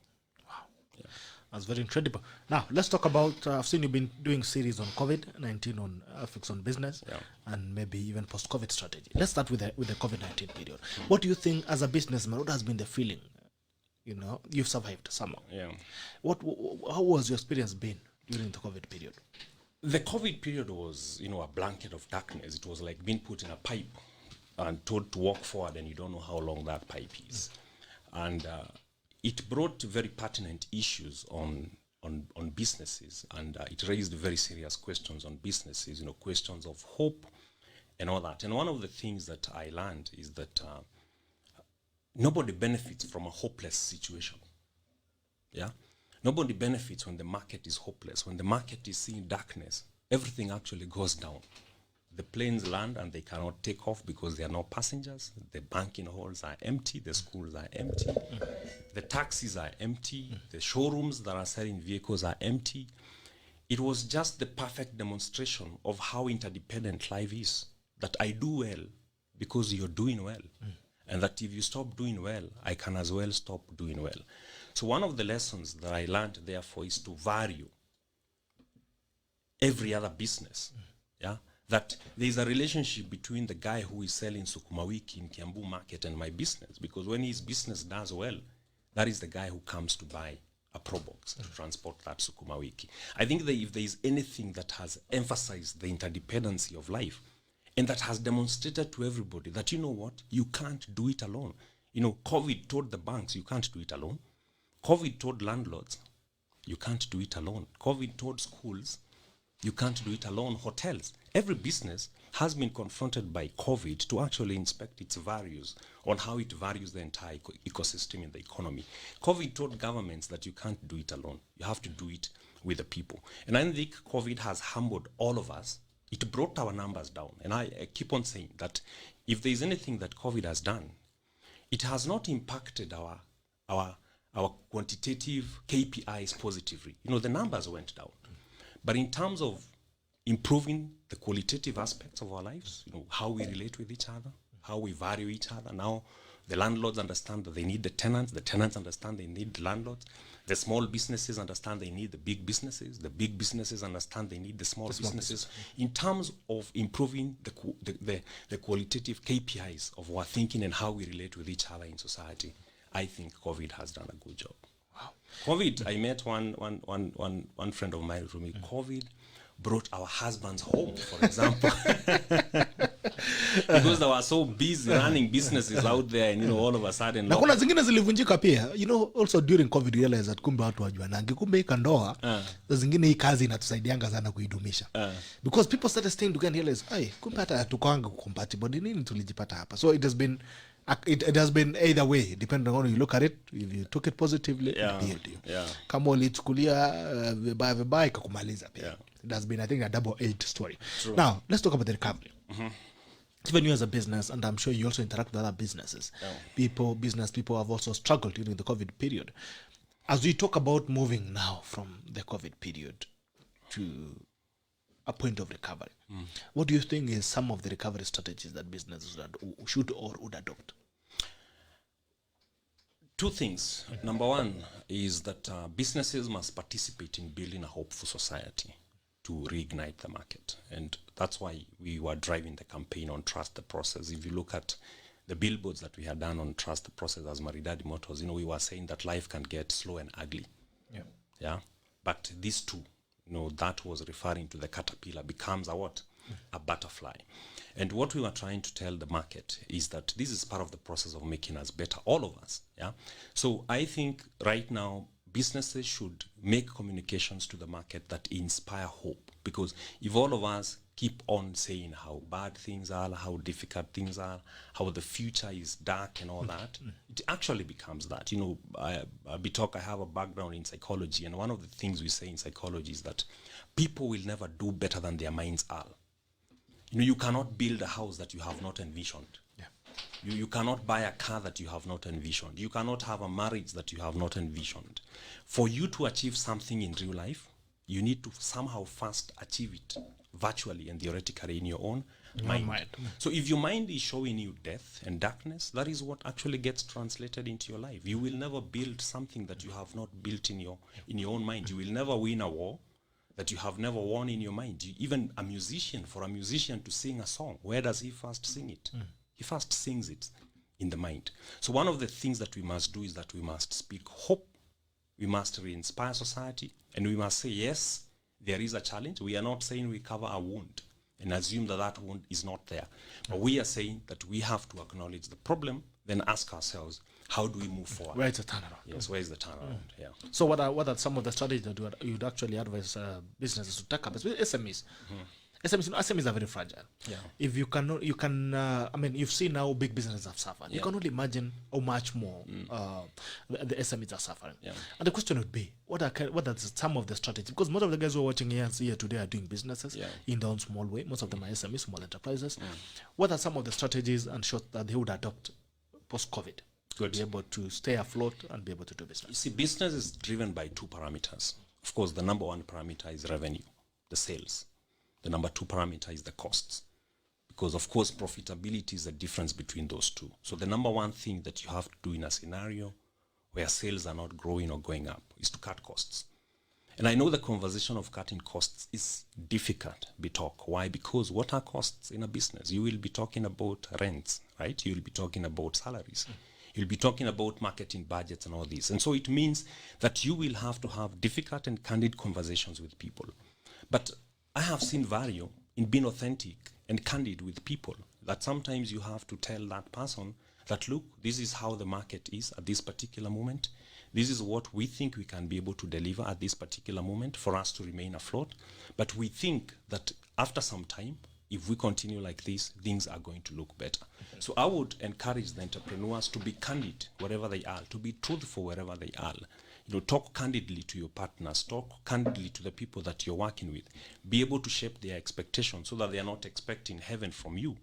S1: Wow.
S2: Yeah.
S1: That's very incredible. Now, let's talk about, I've seen you've been doing series on COVID-19 on Fix on Business and maybe even post-COVID strategy. Let's start with the COVID-19 period. What do you think as a businessman, what has been the feeling? You know, you've survived somehow.
S2: Yeah.
S1: How was your experience been during the COVID period?
S2: The COVID period was, a blanket of darkness. It was like being put in a pipe and told to walk forward, and you don't know how long that pipe is. And it brought very pertinent issues on businesses, and it raised very serious questions on businesses, questions of hope and all that. And one of the things that I learned is that nobody benefits from a hopeless situation. Yeah? Nobody benefits when the market is hopeless. When the market is seeing darkness, everything actually goes down. The planes land and they cannot take off because there are no passengers. The banking halls are empty. The schools are empty. The taxis are empty. The showrooms that are selling vehicles are empty. It was just the perfect demonstration of how interdependent life is. That I do well because you're doing well. And that if you stop doing well, I can as well stop doing well. So one of the lessons that I learned, therefore, is to value every other business. Yeah. That there is a relationship between the guy who is selling sukuma wiki in Kiambu market and my business, because when his business does well, that is the guy who comes to buy a Probox to transport that sukuma wiki. I think that if there is anything that has emphasized the interdependency of life and that has demonstrated to everybody that, you know what, you can't do it alone. COVID told the banks, you can't do it alone. COVID told landlords, you can't do it alone. COVID told schools, you can't do it alone. Hotels. Every business has been confronted by COVID to actually inspect its values on how it values the entire ecosystem in the economy. COVID told governments that you can't do it alone. You have to do it with the people. And I think COVID has humbled all of us. It brought our numbers down. And I keep on saying that if there is anything that COVID has done, it has not impacted our quantitative KPIs positively. The numbers went down. But in terms of improving the qualitative aspects of our lives, how we relate with each other, how we value each other. Now, the landlords understand that they need the tenants understand they need the landlords, the small businesses understand they need the big businesses understand they need the small businesses. In terms of improving the qualitative KPIs of our thinking and how we relate with each other in society, I think COVID has done a good job. Wow. COVID, I met one friend of mine from me. COVID brought our husbands home, for example. Because they were so busy running businesses out there, and all of a sudden.
S1: Na kuna zingine zilivunjika pia. Also during COVID realized that kumbe watu wajua na kumbe hii kandoa za zingine hii kazi inatusaidianga sana kuidumisha. Because people started staying together and realized, kumbe hata tukoanga compatible nini tulijipata hapa. So it has been either way, depending on how you look at it. If you took it positively, it healed you. Kama ulichukulia vibaya ikakumaliza pia. It has been, I think, a double-edged story. True. Now, let's talk about the recovery. Even you as a business, and I'm sure you also interact with other businesses, business people have also struggled during the COVID period. As we talk about moving now from the COVID period to a point of recovery, what do you think is some of the recovery strategies that businesses should or would adopt?
S2: Two things. Number one is that businesses must participate in building a hopeful society to reignite the market. And that's why we were driving the campaign on Trust the Process. If you look at the billboards that we had done on Trust the Process as Maridady Motors, we were saying that life can get slow and ugly. Yeah. But these two, that was referring to the caterpillar becomes a what? A butterfly. And what we were trying to tell the market is that this is part of the process of making us better, all of us. Yeah. So I think right now, businesses should make communications to the market that inspire hope. Because if all of us keep on saying how bad things are, how difficult things are, how the future is dark and all that, it actually becomes that. I have a background in psychology, and one of the things we say in psychology is that people will never do better than their minds are. You cannot build a house that you have not envisioned. You cannot buy a car that you have not envisioned. You cannot have a marriage that you have not envisioned. For you to achieve something in real life, you need to somehow first achieve it virtually and theoretically in your own mind.
S1: mind.
S2: So if your mind is showing you death and darkness, that is what actually gets translated into your life. You will never build something that you have not built in your own mind. You will never win a war that you have never won in your mind. Even a musician, for a musician to sing a song, where does he first sing it? He first sings it in the mind. So one of the things that we must do is that we must speak hope. We must re-inspire society, and we must say, yes, there is a challenge. We are not saying we cover a wound and assume that that wound is not there. But we are saying that we have to acknowledge the problem, then ask ourselves, how do we move forward?
S1: Where is the turnaround?
S2: Yes, where is the turnaround? Yeah.
S1: So what are some of the strategies that you'd actually advise businesses to take up, especially SMEs? SMEs are very fragile.
S2: Yeah.
S1: If you can, I mean, you've seen how big businesses have suffered. You can only imagine how much more the SMEs are suffering.
S2: Yeah.
S1: And the question would be, what are some of the strategies? Because most of the guys who are watching here today are doing businesses in their own small way. Most of them are SMEs, small enterprises. What are some of the strategies and shots that they would adopt post-COVID?
S2: Good.
S1: Be able to stay afloat and be able to do business.
S2: You see, business is driven by two parameters. Of course, the number one parameter is revenue, the sales. The number two parameter is the costs. Because, of course, profitability is the difference between those two. So the number one thing that you have to do in a scenario where sales are not growing or going up is to cut costs. And I know the conversation of cutting costs is difficult, talk. Why? Because what are costs in a business? You will be talking about rents, right? You will be talking about salaries. You'll be talking about marketing budgets and all this. And so it means that you will have to have difficult and candid conversations with people. But I have seen value in being authentic and candid with people, that sometimes you have to tell that person that, look, this is how the market is at this particular moment. This is what we think we can be able to deliver at this particular moment for us to remain afloat. But we think that after some time, if we continue like this, things are going to look better. So I would encourage the entrepreneurs to be candid wherever they are, to be truthful wherever they are. You know, talk candidly to your partners, talk candidly to the people that you're working with. Be able to shape their expectations so that they are not expecting heaven from you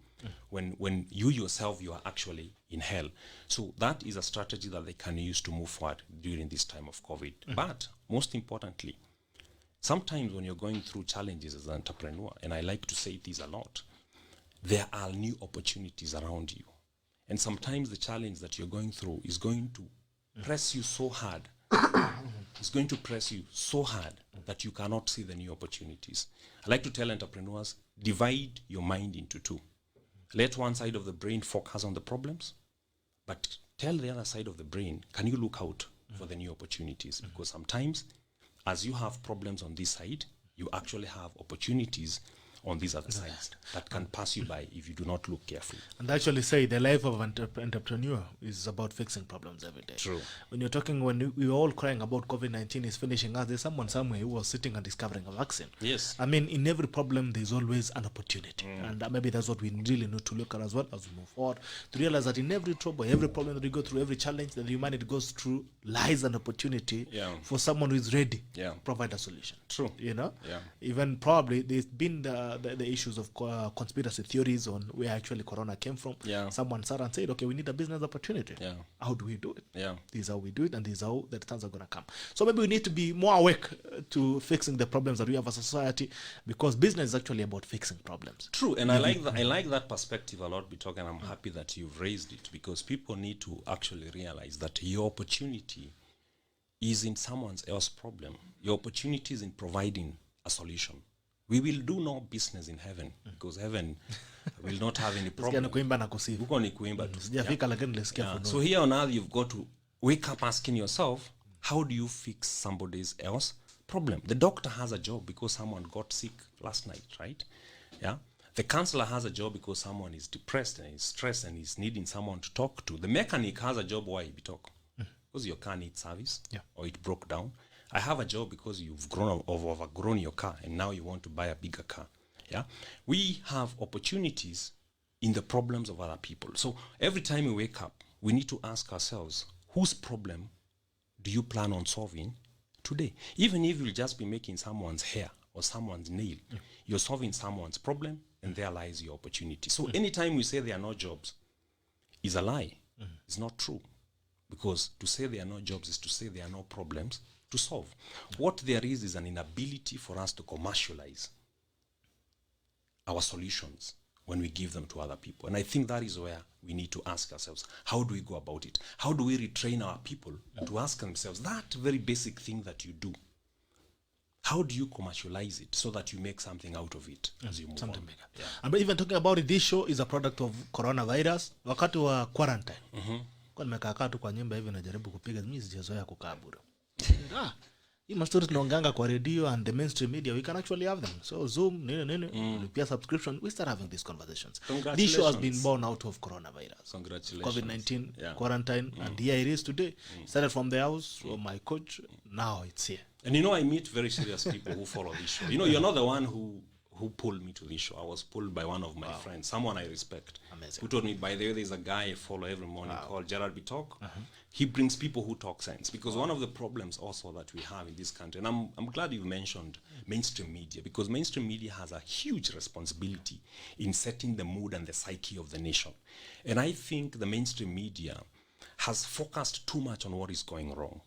S2: when you yourself, you are actually in hell. So that is a strategy that they can use to move forward during this time of COVID. But most importantly, sometimes when you're going through challenges as an entrepreneur, and I like to say this a lot, there are new opportunities around you. And sometimes the challenge that you're going through is going to press you so hard. It's going to press you so hard that you cannot see the new opportunities. I like to tell entrepreneurs, divide your mind into two. Let one side of the brain focus on the problems, but tell the other side of the brain, can you look out for the new opportunities? Because sometimes, as you have problems on this side, you actually have opportunities on these other sides that can pass you by if you do not look carefully.
S1: And actually say the life of an entrepreneur is about fixing problems every day.
S2: True.
S1: When you're talking, when we're all crying about COVID-19 is finishing us, there's someone somewhere who was sitting and discovering a vaccine.
S2: Yes.
S1: I mean, in every problem, there's always an opportunity. And maybe that's what we really need to look at as well as we move forward, to realize that in every trouble, every problem that we go through, every challenge that humanity goes through, lies an opportunity for someone who is ready to provide a solution.
S2: True.
S1: You know?
S2: Yeah.
S1: Even probably there's been the issues of conspiracy theories on where actually corona came from. Someone sat and said, okay, we need a business opportunity. How do we do it? This is how we do it, and this is how the returns are going to come. So maybe we need to be more awake to fixing the problems that we have as a society, because business is actually about fixing problems.
S2: True, and I like that perspective a lot, Bitok, and I'm happy that you've raised it, because people need to actually realize that your opportunity is in someone else's problem. Your opportunity is in providing a solution. We will do no business in heaven, because heaven will not have any problem. Huko ni kuimba tu. So here on earth, you've got to wake up asking yourself, how do you fix somebody else's problem? The doctor has a job because someone got sick last night, right? Yeah. The counselor has a job because someone is depressed and is stressed and is needing someone to talk to. The mechanic has a job. Why, Bitok? Because your car needs service or it broke down. I have a job because you've overgrown your car and now you want to buy a bigger car. Yeah, we have opportunities in the problems of other people. So every time we wake up, we need to ask ourselves, whose problem do you plan on solving today? Even if you'll just be making someone's hair or someone's nail, you're solving someone's problem, and there lies your opportunity. So anytime we say there are no jobs, is a lie. It's not true. Because to say there are no jobs is to say there are no problems to solve. What there is an inability for us to commercialize our solutions when we give them to other people. And I think that is where we need to ask ourselves, how do we go about it? How do we retrain our people to ask themselves that very basic thing that you do? How do you commercialize it so that you make something out of it as you move
S1: Something
S2: on?
S1: bigger. Yeah. And even talking about it, this show is a product of coronavirus. Wakati wa quarantine. Kwa nimekaa tu kwa nyumba hivi najaribu kupiga, mimi sijazoea kukaa bure. Hii mastori tunaonganga kwa radio and the mainstream media, we can actually have them. So Zoom, pia subscription, we start having these conversations. This show has been born out of coronavirus.
S2: Congratulations.
S1: COVID-19, quarantine, and here it is today. Started from the house, from my coach, now it's here.
S2: And I meet very serious people who follow this show. You're not the one who pulled me to this show. I was pulled by one of my friends, someone I respect.
S1: Amazing.
S2: Who told me, by the way, there's a guy I follow every morning called Gerard Bitok. He brings people who talk sense. Because one of the problems also that we have in this country, and I'm glad you mentioned mainstream media, because mainstream media has a huge responsibility in setting the mood and the psyche of the nation. And I think the mainstream media has focused too much on what is going wrong.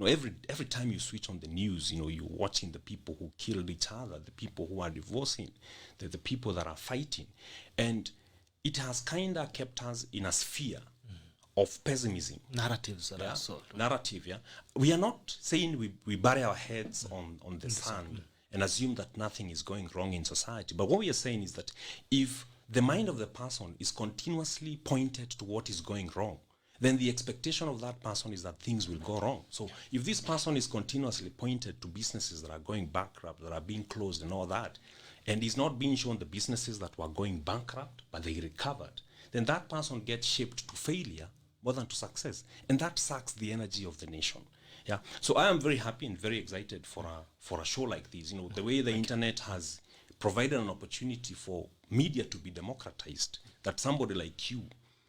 S2: Every time you switch on the news, you're watching the people who killed each other, the people who are divorcing, the people that are fighting. And it has kind of kept us in a sphere of pessimism.
S1: Narratives that are sold.
S2: Narrative, yeah. We are not saying we bury our heads on the sand and assume that nothing is going wrong in society. But what we are saying is that if the mind of the person is continuously pointed to what is going wrong, then the expectation of that person is that things will go wrong. So if this person is continuously pointed to businesses that are going bankrupt, that are being closed and all that, and is not being shown the businesses that were going bankrupt, but they recovered, then that person gets shaped to failure more than to success. And that sucks the energy of the nation. Yeah. So I am very happy and very excited for a show like this. The way the internet has provided an opportunity for media to be democratized, that somebody like you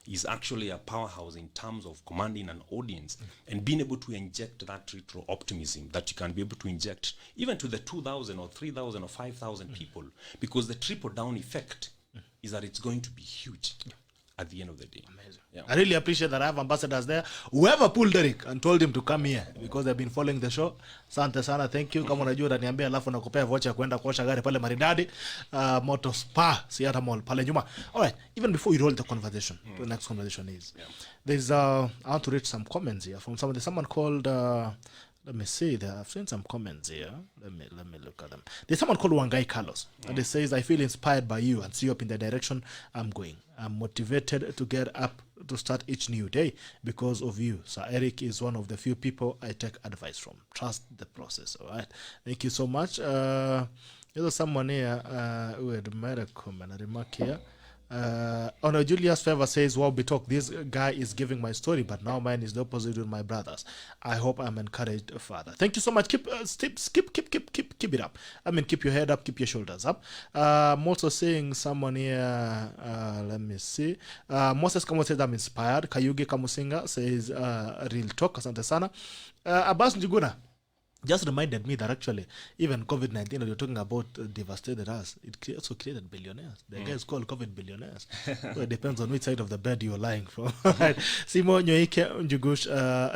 S2: is actually a powerhouse in terms of commanding an audience and being able to inject that retro optimism that you can be able to inject even to the 2,000 or 3,000 or 5,000 people, because the triple down effect is that it's going to be huge at the end of the day.
S1: Amazing.
S2: Yeah.
S1: I really appreciate that I have ambassadors there. Whoever pulled Derek and told him to come here because they've been following the show. Sante sana, thank you. Kama unajua utaniambia alafu nakupea voucher kwenda kuosha gari pale Maridady, Motor Spa, Siata Mall pale nyuma. All right, even before we roll the conversation, the next conversation is there's I want to read some comments here from someone called let me see. I've seen some comments here. Let me look at them. There's someone called Mwangi Carlos, and it says, "I feel inspired by you and see you up in the direction I'm going. I'm motivated to get up to start each new day because of you. Sir Eric is one of the few people I take advice from. Trust the process." All right. Thank you so much. There's someone here who had made a comment, a remark here. Julius Favor says, "Wow, Bitok, this guy is giving my story, but now mine is the opposite with my brothers. I hope I'm encouraged further." Thank you so much. Keep it up. Keep your head up, keep your shoulders up. I'm also seeing someone here. Let me see. Moses Kamo says, "I'm inspired." Kayugi Kamusinga says, "Real talk." Asante sana. Abbas Njuguna just reminded me that actually even COVID-19 that you're talking about devastated us, it also created billionaires. The guys called COVID billionaires. So it depends on which side of the bed you're lying from. Simo Nyoike Njugush,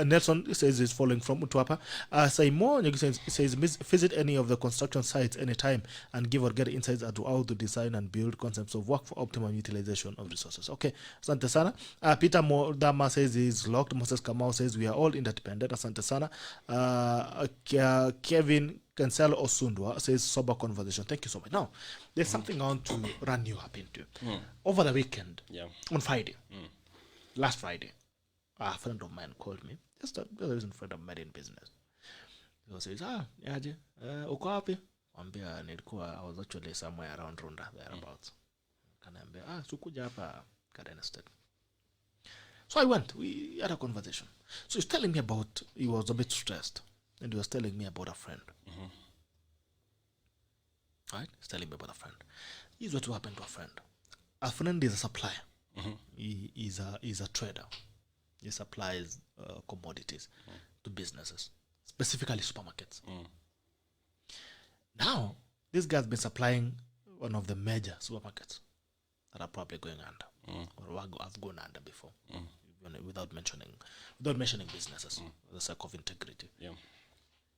S1: Nelson says he's following from Utwapa. Saimo Nyoike says visit any of the construction sites anytime and give or get insights as to how to design and build concepts of work for optimum utilization of resources. Okay, asante sana. Peter Modama says he's locked. Moses Kamau says we are all interdependent. Asante sana. Kevin Cancelo Osundwa says sober conversation. Thank you so much. Now, there's something I want to run you up into. Over the weekend, on Friday, last Friday, a friend of mine called me. Just a recent friend of mine in business. He says, yaje, uko wapi? Ambia nilikuwa, I was actually somewhere around Runda, thereabouts. Kanaambia, sukuja hapa Garden Estate. So I went. We had a conversation. So he's telling me about, he was a bit stressed. And he was telling me about a friend. Right? He's telling me about a friend. Here's what happened to a friend. A friend is a supplier. He is a trader. He supplies commodities to businesses, specifically supermarkets. Now, this guy's been supplying one of the major supermarkets that are probably going under, or have gone under before, without mentioning businesses for the sake of integrity.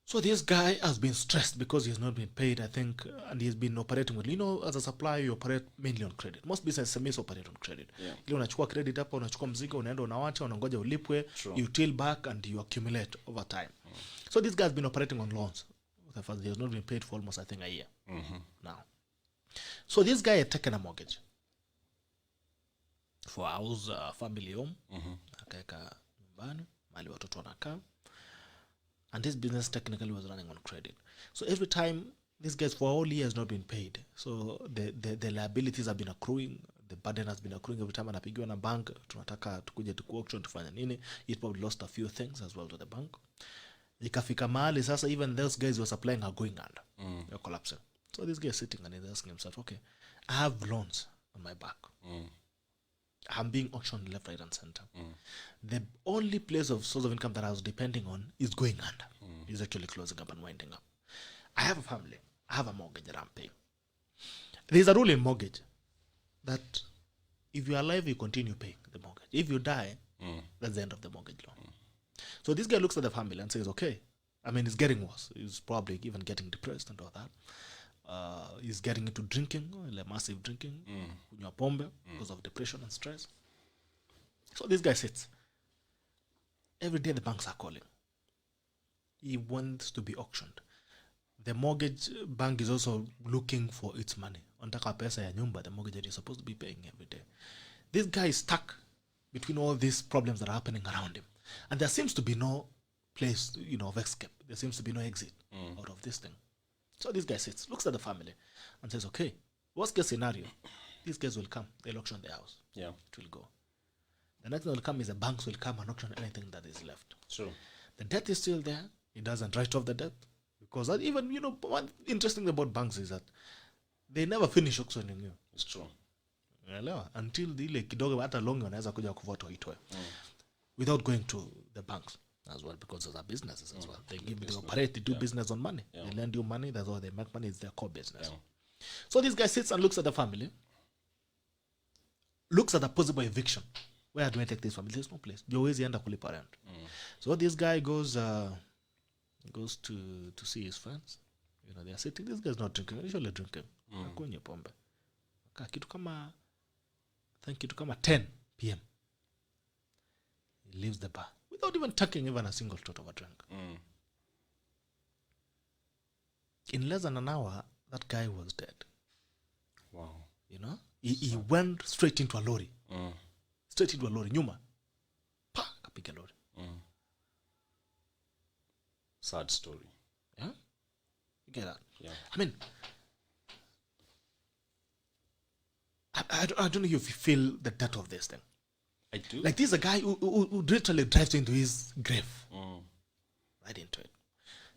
S1: So this guy has been stressed because he has not been paid, I think, and he's been operating with, as a supplier, you operate mainly on credit. Most businesses operate on credit. Ile unachukua credit hapa, unachukua mzigo, unaenda unawacha, unangoja ulipwe, you till back and you accumulate over time. So this guy has been operating on loans. He has not been paid for almost, I think, a year now. So this guy had taken a mortgage for house, family home, akaeka nyumbani, mali watoto wanakaa. And this business technically was running on credit. So every time this guy for all years not been paid. So the liabilities have been accruing. The burden has been accruing every time anapigiwa na bank. Tunataka tukuje tuku auction tufanya nini. He probably lost a few things as well to the bank. Ikafika mahali sasa even those guys who were supplying are going under. They're collapsing. So this guy is sitting and he's asking himself, okay, I have loans on my back. I'm being auctioned left, right, and center. The only place of source of income that I was depending on is going under. Is actually closing up and winding up. I have a family. I have a mortgage that I'm paying. There's a rule in mortgage that if you're alive, you continue paying the mortgage. If you die, that's the end of the mortgage loan. So this guy looks at the family and says, okay, I mean, it's getting worse. He's probably even getting depressed and all that. He's getting into drinking, like massive drinking, kunywa pombe because of depression and stress. So this guy sits. Every day the banks are calling. He wants to be auctioned. The mortgage bank is also looking for its money. Ontaka pesa ya nyumba, the mortgage that you're supposed to be paying every day. This guy is stuck between all these problems that are happening around him. And there seems to be no place, of escape. There seems to be no exit out of this thing. So this guy sits, looks at the family, and says, okay, worst case scenario, these guys will come, they'll auction the house. Yeah. It will go. The next thing will come is the banks will come and auction anything that is left. Sure. The debt is still there. It doesn't write off the debt. Because even, one interesting thing about banks is that they never finish auctioning you. It's true. Until ile kidogo hata longi wanaweza kuja kuvoto itoe. Without going to the banks as well, because those are businesses as well. They operate, they do business on money. They lend you money, that's all they make money, it's their core business. So this guy sits and looks at the family, looks at a possible eviction. Where do I take this family? There's no place. You always end up kulipa rent. So this guy goes to see his friends. They are sitting. This guy's not drinking. Usually drinking. Kwenye pombe. Kitu kama 10 p.m. He leaves the bar without even taking even a single tot of a drink. In less than an hour, that guy was dead. Wow. He went straight into a lorry. Straight into a lorry. Nyuma. Pa! Kapiga lorry.
S2: Sad story.
S1: Yeah? You get that? Yeah. I mean, I don't know if you feel the depth of this thing.
S2: I do.
S1: Like, this is a guy who literally drives into his grave. Right into it.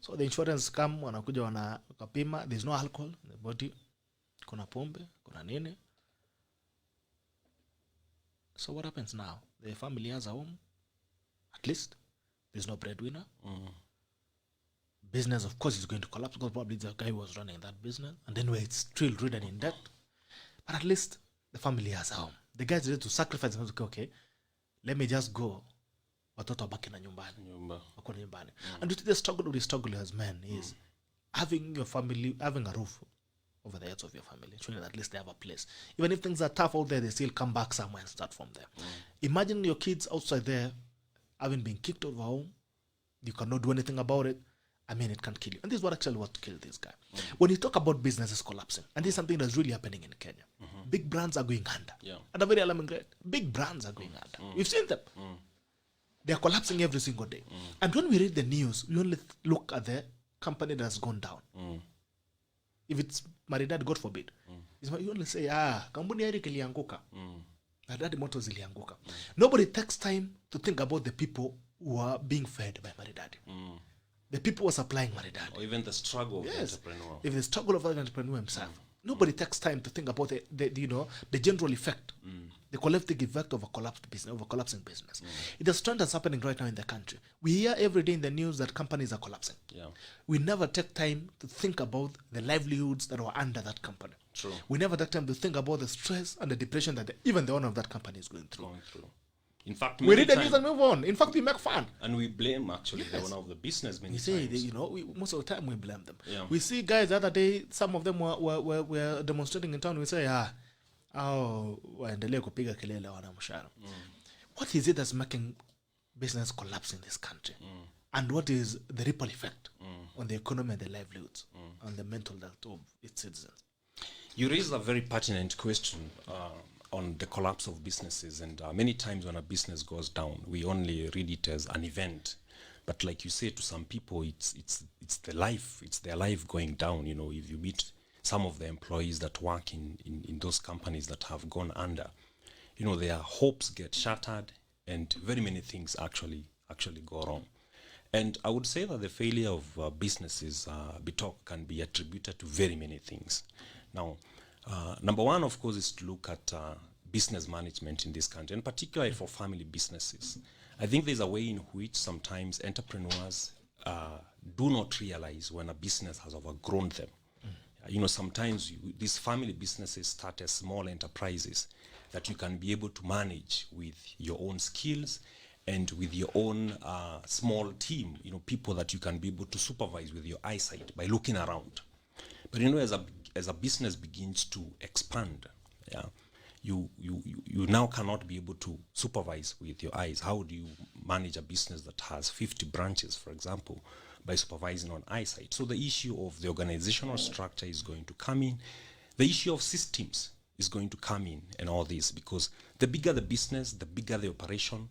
S1: So the insurance come, wanakuja wakapima, there's no alcohol in the body. Kuna pombe, kuna nini. So what happens now? The family has a home. At least. There's no breadwinner. Business, of course, is going to collapse because probably the guy who was running that business. And then we're still ridden in debt. But at least the family has a home. The guy's ready to sacrifice himself. Okay, let me just go. Watoto wabaki na nyumbani. And the struggle as men is having your family, having a roof over the heads of your family, showing that at least they have a place. Even if things are tough out there, they still come back somewhere and start from there. Imagine your kids outside there having been kicked out of home. You cannot do anything about it. I mean, it can kill you. And this is what killed this guy. When you talk about businesses collapsing, and this is something that's really happening in Kenya, big brands are going under. At a very alarming rate. Big brands are going under. We've seen them. They are collapsing every single day. And when we read the news, we only look at the company that's gone down. If it's Maridady, God forbid, you only say, kampuni ya Eric ilianguka. Maridady Motors ilianguka. Nobody takes time to think about the people who are being fed by Maridady. The people who are supplying Maridady.
S2: Or even the struggle of the entrepreneur.
S1: If the struggle of the entrepreneur himself. Nobody takes time to think about the general effect, the collective effect of a collapsed business, of a collapsing business. It is a trend that's happening right now in the country. We hear every day in the news that companies are collapsing. We never take time to think about the livelihoods that were under that company. We never take time to think about the stress and the depression that even the owner of that company is going through.
S2: In fact,
S1: We
S2: many
S1: read the news
S2: times,
S1: and move on. In fact, we make fun.
S2: and we blame actually the owner of the business many
S1: We say,
S2: times.
S1: most of the time we blame them.
S2: Yeah.
S1: We see guys the other day, some of them were demonstrating in town. We say, waendelee kupiga kelele wana mshahara. What is it that's making business collapse in this country? And what is the ripple effect on the economy and the livelihoods, on the mental health of its citizens?
S2: You raise a very pertinent question on the collapse of businesses, and many times when a business goes down, we only read it as an event. But like you say, to some people, it's their life going down. You know, if you meet some of the employees that work in those companies that have gone under, you know, their hopes get shattered, and very many things actually go wrong. And I would say that the failure of businesses, Bitok, can be attributed to very many things. Now, number one, of course, is to look at business management in this country, and particularly for family businesses. I think there's a way in which sometimes entrepreneurs do not realize when a business has overgrown them. You know, sometimes these family businesses start as small enterprises that you can be able to manage with your own skills and with your own small team, you know, people that you can be able to supervise with your eyesight by looking around. But you know, as a business begins to expand, yeah, you now cannot be able to supervise with your eyes. How do you manage a business that has 50 branches, for example, by supervising on eyesight? So the issue of the organizational structure is going to come in. The issue of systems is going to come in, and all this, because the bigger the business, the bigger the operation.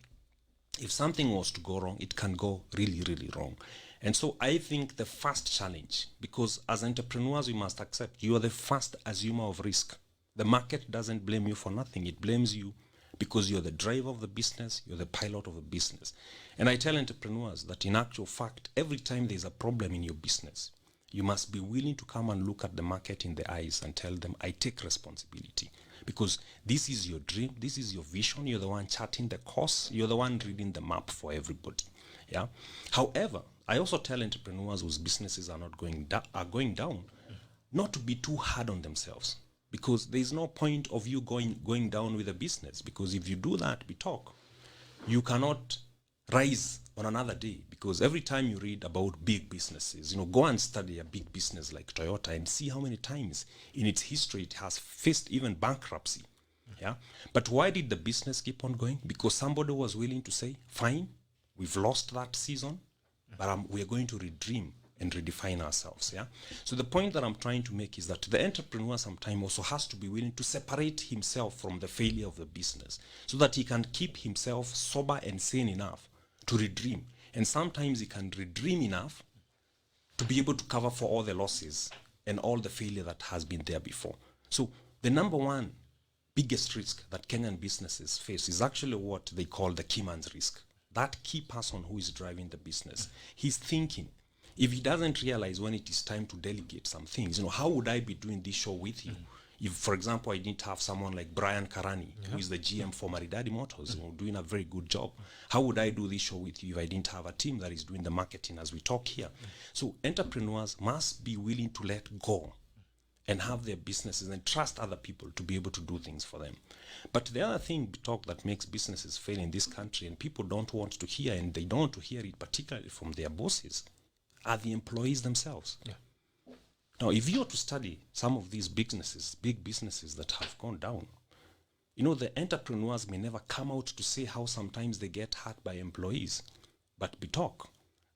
S2: If something was to go wrong, it can go really, really wrong. And so I think the first challenge, because as entrepreneurs, we must accept you are the first assumer of risk. The market doesn't blame you for nothing. It blames you because you're the driver of the business, you're the pilot of the business. And I tell entrepreneurs that in actual fact, every time there's a problem in your business, you must be willing to come and look at the market in the eyes and tell them, I take responsibility. Because this is your dream, this is your vision, you're the one charting the course, you're the one reading the map for everybody. Yeah. However, I also tell entrepreneurs whose businesses are not going down, not to be too hard on themselves, because there's no point of you going down with a business, because if you do that, you cannot rise on another day, because every time you read about big businesses, you know, go and study a big business like Toyota and see how many times in its history it has faced even bankruptcy. Yeah. But why did the business keep on going? Because somebody was willing to say, fine, we've lost that season, but we are going to redream and redefine ourselves. Yeah. So the point that I'm trying to make is that the entrepreneur sometimes also has to be willing to separate himself from the failure of the business, so that he can keep himself sober and sane enough to redream. And sometimes he can redream enough to be able to cover for all the losses and all the failure that has been there before. So the number one biggest risk that Kenyan businesses face is actually what they call the key man's risk. That key person who is driving the business. He's thinking, if he doesn't realize when it is time to delegate some things, you know, how would I be doing this show with you? If, for example, I didn't have someone like Brian Karani, who is the GM for Maridady Motors, you know, doing a very good job. How would I do this show with you if I didn't have a team that is doing the marketing as we talk here? So entrepreneurs must be willing to let go and have their businesses and trust other people to be able to do things for them. But the other thing that makes businesses fail in this country, and people don't want to hear, and they don't want to hear it particularly from their bosses, are the employees themselves.
S1: Yeah.
S2: Now, if you were to study some of these businesses, big businesses that have gone down, you know, the entrepreneurs may never come out to say how sometimes they get hurt by employees. But we talk.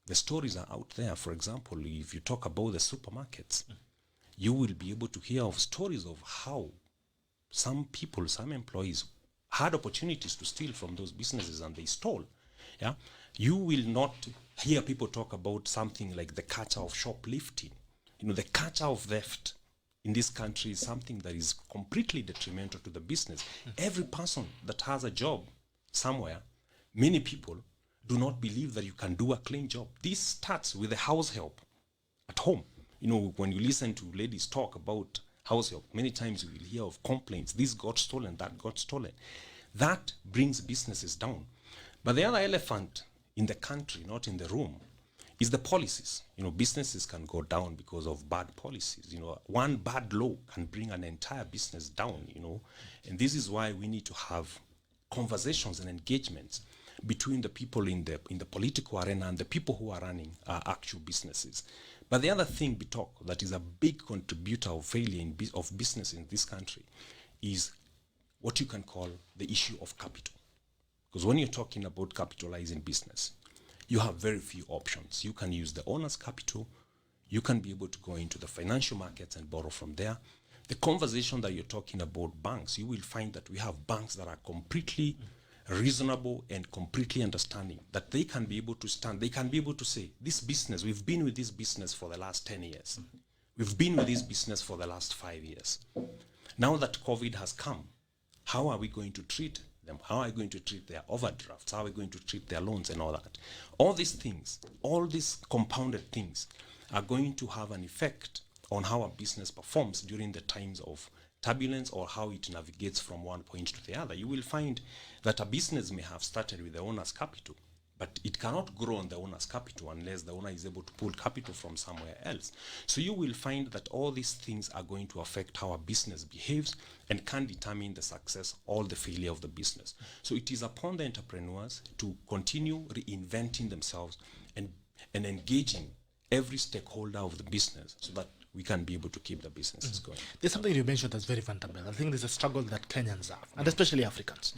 S2: The stories are out there. For example, if you talk about the supermarkets, you will be able to hear of stories of how some people, some employees had opportunities to steal from those businesses and they stole. Yeah. You will not hear people talk about something like the culture of shoplifting. You know, the culture of theft in this country is something that is completely detrimental to the business. Every person that has a job somewhere, many people do not believe that you can do a clean job. This starts with the house help at home. You know, when you listen to ladies talk about house help, many times you will hear of complaints. This got stolen, that got stolen. That brings businesses down. But the other elephant in the country, not in the room, is the policies. You know, businesses can go down because of bad policies. You know, one bad law can bring an entire business down, you know. And this is why we need to have conversations and engagements between the people in the political arena and the people who are running actual businesses. But the other thing, Bitok, that is a big contributor of failure of business in this country is what you can call the issue of capital. Because when you're talking about capitalizing business, you have very few options. You can use the owner's capital. You can be able to go into the financial markets and borrow from there. The conversation that you're talking about banks, you will find that we have banks that are completely reasonable and completely understanding, that they can be able to stand, they can be able to say, this business, we've been with this business for the last 10 years. We've been with this business for the last 5 years. Now that COVID has come, how are we going to treat them? How are we going to treat their overdrafts? How are we going to treat their loans and all that? All these things, all these compounded things are going to have an effect on how a business performs during the times of turbulence or how it navigates from one point to the other. You will find that a business may have started with the owner's capital, but it cannot grow on the owner's capital unless the owner is able to pull capital from somewhere else. So you will find that all these things are going to affect how a business behaves and can determine the success or the failure of the business. So it is upon the entrepreneurs to continue reinventing themselves and engaging every stakeholder of the business so that we can be able to keep the businesses going.
S1: There's something you mentioned that's very fundamental. I think there's a struggle that Kenyans have, and especially Africans.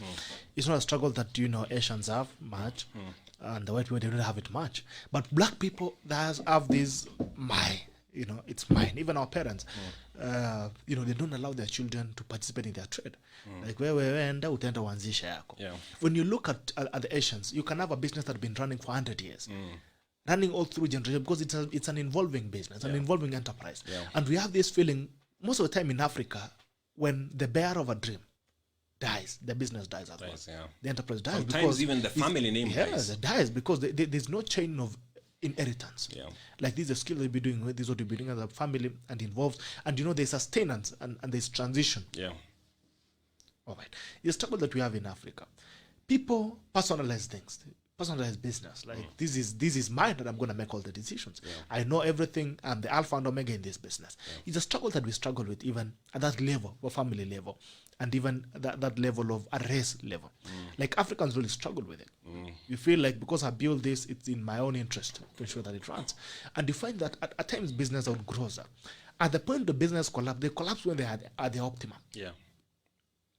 S1: It's not a struggle that, Asians have much, and the white people, they don't have it much. But black people, have this, it's mine. Even our parents, they don't allow their children to participate in their trade. Like, enda utaenda uanzishe yako. When you look at the Asians, you can have a business that's been running for 100 years. Running all through generation, because it's an involving business, an involving enterprise. And we have this feeling most of the time in Africa, when the bearer of a dream dies, the business dies as well. The enterprise dies.
S2: Sometimes even the family name dies.
S1: It dies because there's no chain of inheritance. Like, this is a skill that you'll be doing, this is what you'll be doing as a family and involved. And there's sustenance and there's transition. All right. It's a struggle that we have in Africa. People personalize things. Personalized business, like this is mine, and I'm going to make all the decisions. I know everything. I'm the alpha and omega in this business. It's a struggle that we struggle with even at that level, or family level, and even that level of a race level. Like, Africans really struggle with it. You feel like, because I build this, it's in my own interest to ensure that it runs. And you find that at times business outgrows that. At the point the business collapse, they collapse when they are at the optimum.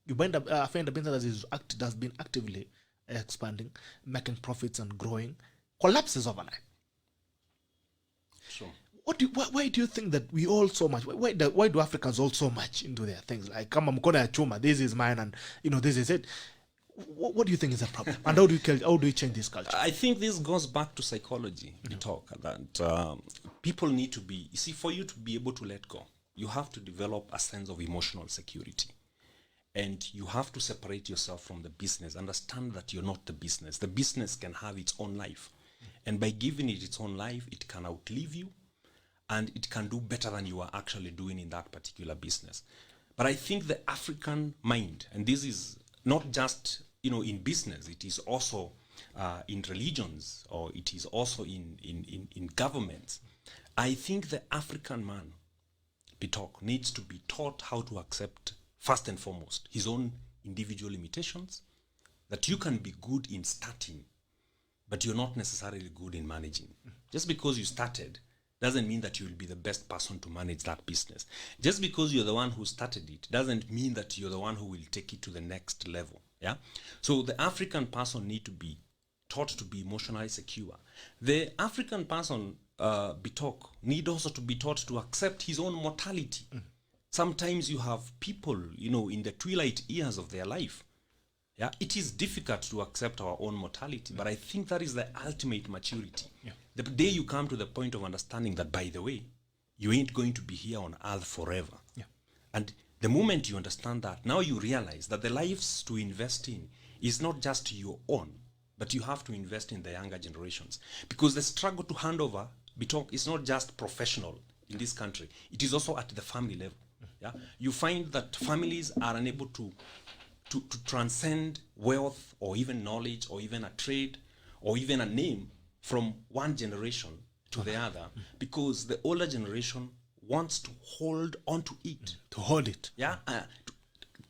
S1: You find a business that has been actively expanding, making profits and growing, collapses overnight.
S2: Sure.
S1: Why do you think that we all so much? Why do Africans all so much into their things? Like, kama mkono ya chuma, this is mine, and this is it. What do you think is the problem? And how do you change this culture?
S2: I think this goes back to psychology. We talk that people need to be. You see, for you to be able to let go, you have to develop a sense of emotional security. And you have to separate yourself from the business. Understand that you're not the business. The business can have its own life. And by giving it its own life, it can outlive you. And it can do better than you are actually doing in that particular business. But I think the African mind, and this is not just in business, it is also in religions, or it is also in governments. I think the African man, Bitok, needs to be taught how to accept, first and foremost, his own individual limitations, that you can be good in starting, but you're not necessarily good in managing. Just because you started doesn't mean that you will be the best person to manage that business. Just because you're the one who started it doesn't mean that you're the one who will take it to the next level. So the African person need to be taught to be emotionally secure. The African person, Bitok, need also to be taught to accept his own mortality. Sometimes you have people, in the twilight years of their life. It is difficult to accept our own mortality, but I think that is the ultimate maturity. The day you come to the point of understanding that, by the way, you ain't going to be here on earth forever. And the moment you understand that, now you realize that the lives to invest in is not just your own, but you have to invest in the younger generations. Because the struggle to hand over, Bitok, is not just professional in this country. It is also at the family level. You find that families are unable to transcend wealth or even knowledge or even a trade or even a name from one generation to the other, because the older generation wants to hold on to it.
S1: To hold it.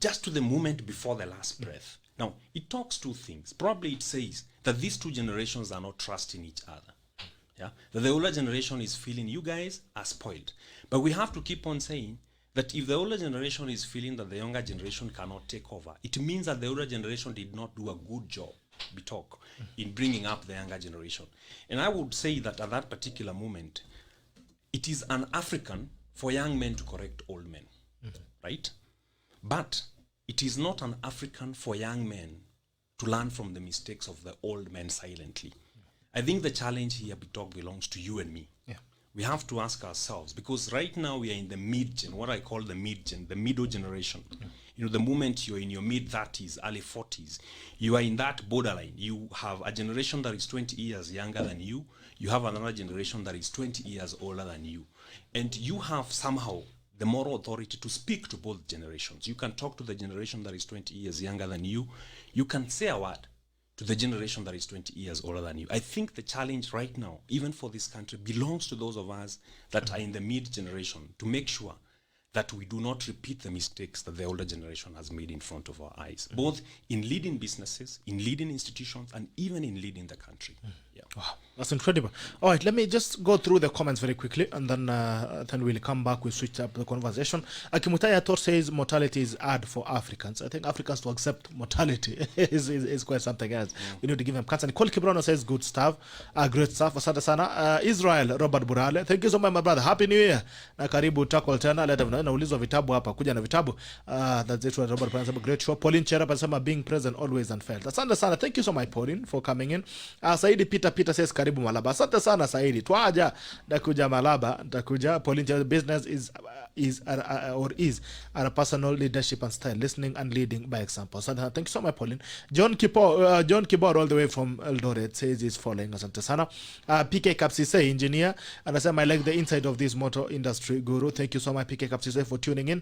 S2: Just to the moment before the last breath. Now, it talks two things. Probably it says that these two generations are not trusting each other. Yeah, that the older generation is feeling you guys are spoiled. But we have to keep on saying that if the older generation is feeling that the younger generation cannot take over, it means that the older generation did not do a good job, Bitok, in bringing up the younger generation. And I would say that at that particular moment, it is an African for young men to correct old men, right? But it is not an African for young men to learn from the mistakes of the old men silently. I think the challenge here, Bitok, belongs to you and me.
S1: Yeah.
S2: We have to ask ourselves, because right now we are in the mid-gen, what I call the mid-gen, the middle generation. You know, the moment you're in your mid-30s, early 40s, you are in that borderline. You have a generation that is 20 years younger than you. You have another generation that is 20 years older than you. And you have somehow the moral authority to speak to both generations. You can talk to the generation that is 20 years younger than you. You can say a word to the generation that is 20 years older than you. I think the challenge right now, even for this country, belongs to those of us that are in the mid-generation to make sure that we do not repeat the mistakes that the older generation has made in front of our eyes, both in leading businesses, in leading institutions, and even in leading the country. Yeah.
S1: Wow, that's incredible. All right, let me just go through the comments very quickly, and then we'll come back. We switch up the conversation. Akimutaya Tor says mortality is hard for Africans. I think Africans to accept mortality is quite something else. We need to give them cancer. Nicole Kibrono says good stuff, great stuff. Asante sana. Israel Robert Burale, thank you so much my brother. Happy New Year na karibu tackle tena. Let them naulizwa vitabu hapa, kuja na vitabu. That's it. Robert Burale, great show. Pauline Chera anasema being present always and felt. Asante sana. Thank you so much Pauline for coming in. Saidi Peter says karibu Malaba. Asante sana Saidi. Twaja ndakuja Malaba, ndakuja. Pauline Chera, business is a personal leadership and style, listening and leading by example. Asante. Thank you so much Pauline. John Kibor all the way from Eldoret says he's following. Asante sana. PK Kapsise engineer anasema I like the inside of this motor industry guru. Thank you so much PK Kapsise for tuning in.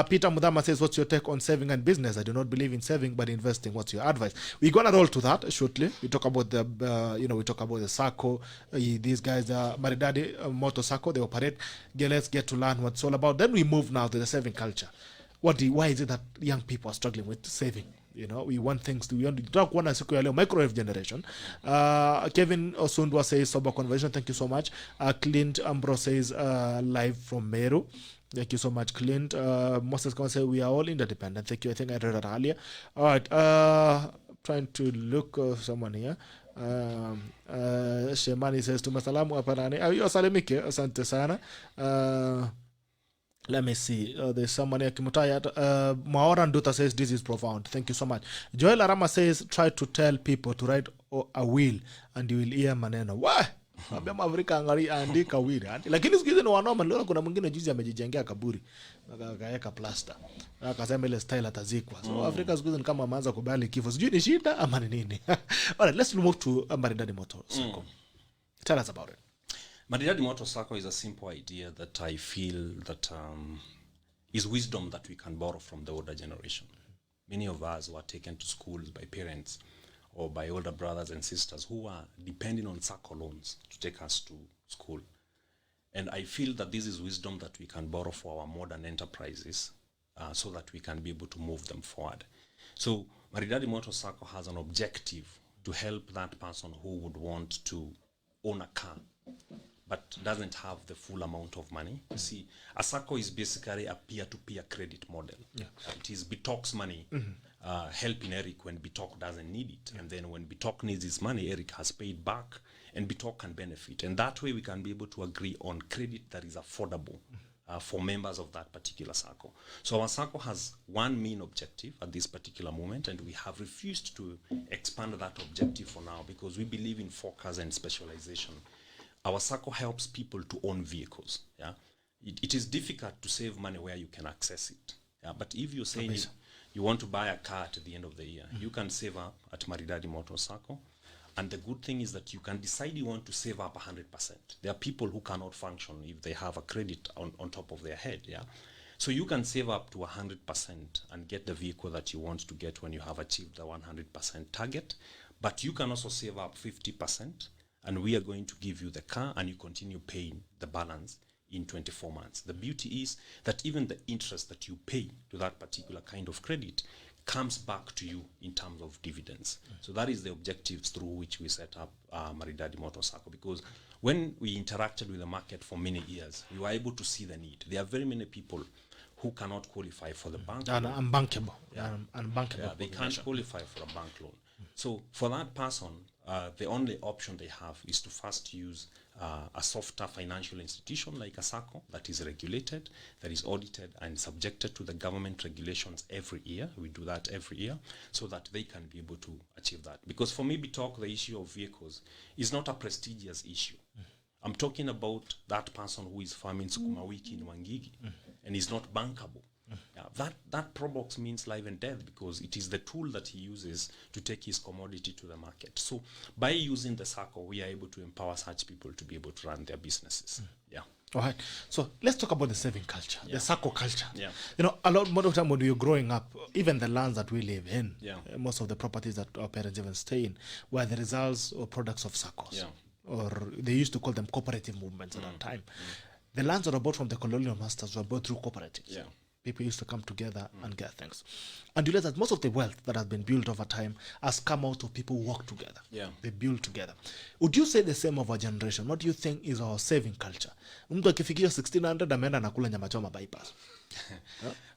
S1: Peter Mudama says what's your take on saving and business? I do not believe in saving but investing. What's your advice? We're gonna roll to that shortly. We talk about the we talk about the SACCO. These guys Maridady motor SACCO, they operate. Let's get to learn what it's all about. Then we move now to the saving culture. Why is it that young people are struggling with saving? We want things to, we want to talk one siku ya leo, microwave generation. Kevin Osundwa says sober conversation. Thank you so much. Clint Ambrose says live from Meru. Thank you so much, Clint. Moses can say we are all interdependent. Thank you. I think I read that earlier. All right. Trying to look someone here. Shemani says tumasalamu aparani. Ayo salimike. Asante sana. Let me see. There's someone here. Kimutaya. Maora Nduta says this is profound. Thank you so much. Joel Arama says try to tell people to write a will and you will hear maneno. Why? Ambia Afrika andika will. Lakini siku hizi ni wanoma. Leo kuna mwingine juzi amejijengea kaburi. Akaweka plaster. Akasema ile style atazikwa. So Afrika siku hizi ni kama ameanza kubali kifo. Sijui ni shida ama ni nini. Alright, let's move to Maridady Motor SACCO. Tell us about it.
S2: Maridady Motor SACCO is a simple idea that I feel that is wisdom that we can borrow from the older generation. Many of us were taken to schools by parents or by older brothers and sisters who are depending on SACCO loans to take us to school. And I feel that this is wisdom that we can borrow for our modern enterprises so that we can be able to move them forward. So Maridady Motor SACCO has an objective to help that person who would want to own a car but doesn't have the full amount of money. You see, a SACCO is basically a peer-to-peer credit model. Yeah. It is Bitok's money helping Eric when Bitok doesn't need it. Yeah. And then when Bitok needs his money, Eric has paid back and Bitok can benefit. And that way we can be able to agree on credit that is affordable for members of that particular SACCO. So our SACCO has one main objective at this particular moment, and we have refused to expand that objective for now because we believe in focus and specialization. Our SACCO helps people to own vehicles. Yeah, it is difficult to save money where you can access it. Yeah, but if you're saying you want to buy a car at the end of the year, you can save up at Maridady Motor SACCO. And the good thing is that you can decide you want to save up 100%. There are people who cannot function if they have a credit on top of their head. Yeah, so you can save up to 100% and get the vehicle that you want to get when you have achieved the 100% target. But you can also save up 50%. And we are going to give you the car and you continue paying the balance in 24 months. The beauty is that even the interest that you pay to that particular kind of credit comes back to you in terms of dividends. So that is the objectives through which we set up Maridady Motor Sacco, because when we interacted with the market for many years, we were able to see the need. There are very many people who cannot qualify for the bank
S1: And
S2: loan.
S1: unbankable.
S2: Yeah.
S1: Unbankable.
S2: Yeah, they can't qualify for a bank loan. So for that person, the only option they have is to first use a softer financial institution like a SACCO that is regulated, that is audited and subjected to the government regulations every year. We do that every year so that they can be able to achieve that. Because for me, talk the issue of vehicles is not a prestigious issue. I'm talking about that person who is farming sukuma wiki in Mwangi and is not bankable. Yeah, that product means life and death, because it is the tool that he uses to take his commodity to the market. So by using the SACCO, we are able to empower such people to be able to run their businesses. Yeah.
S1: All right. So let's talk about the saving culture, the SACCO culture.
S2: Yeah.
S1: You know, a lot more of the time when you're growing up, even the lands that we live in,
S2: Yeah.
S1: Most of the properties that our parents even stay in were the results or products of SACCOs.
S2: Yeah.
S1: Or they used to call them cooperative movements at that time. The lands that were bought from the colonial masters were bought through cooperatives.
S2: Yeah.
S1: People used to come together and get things. And you realize that most of the wealth that has been built over time has come out of people who work together.
S2: Yeah.
S1: They build together. Would you say the same of our generation? What do you think is our saving culture? Mtu akifikisha 1600 ameenda nakula nyama choma bypass.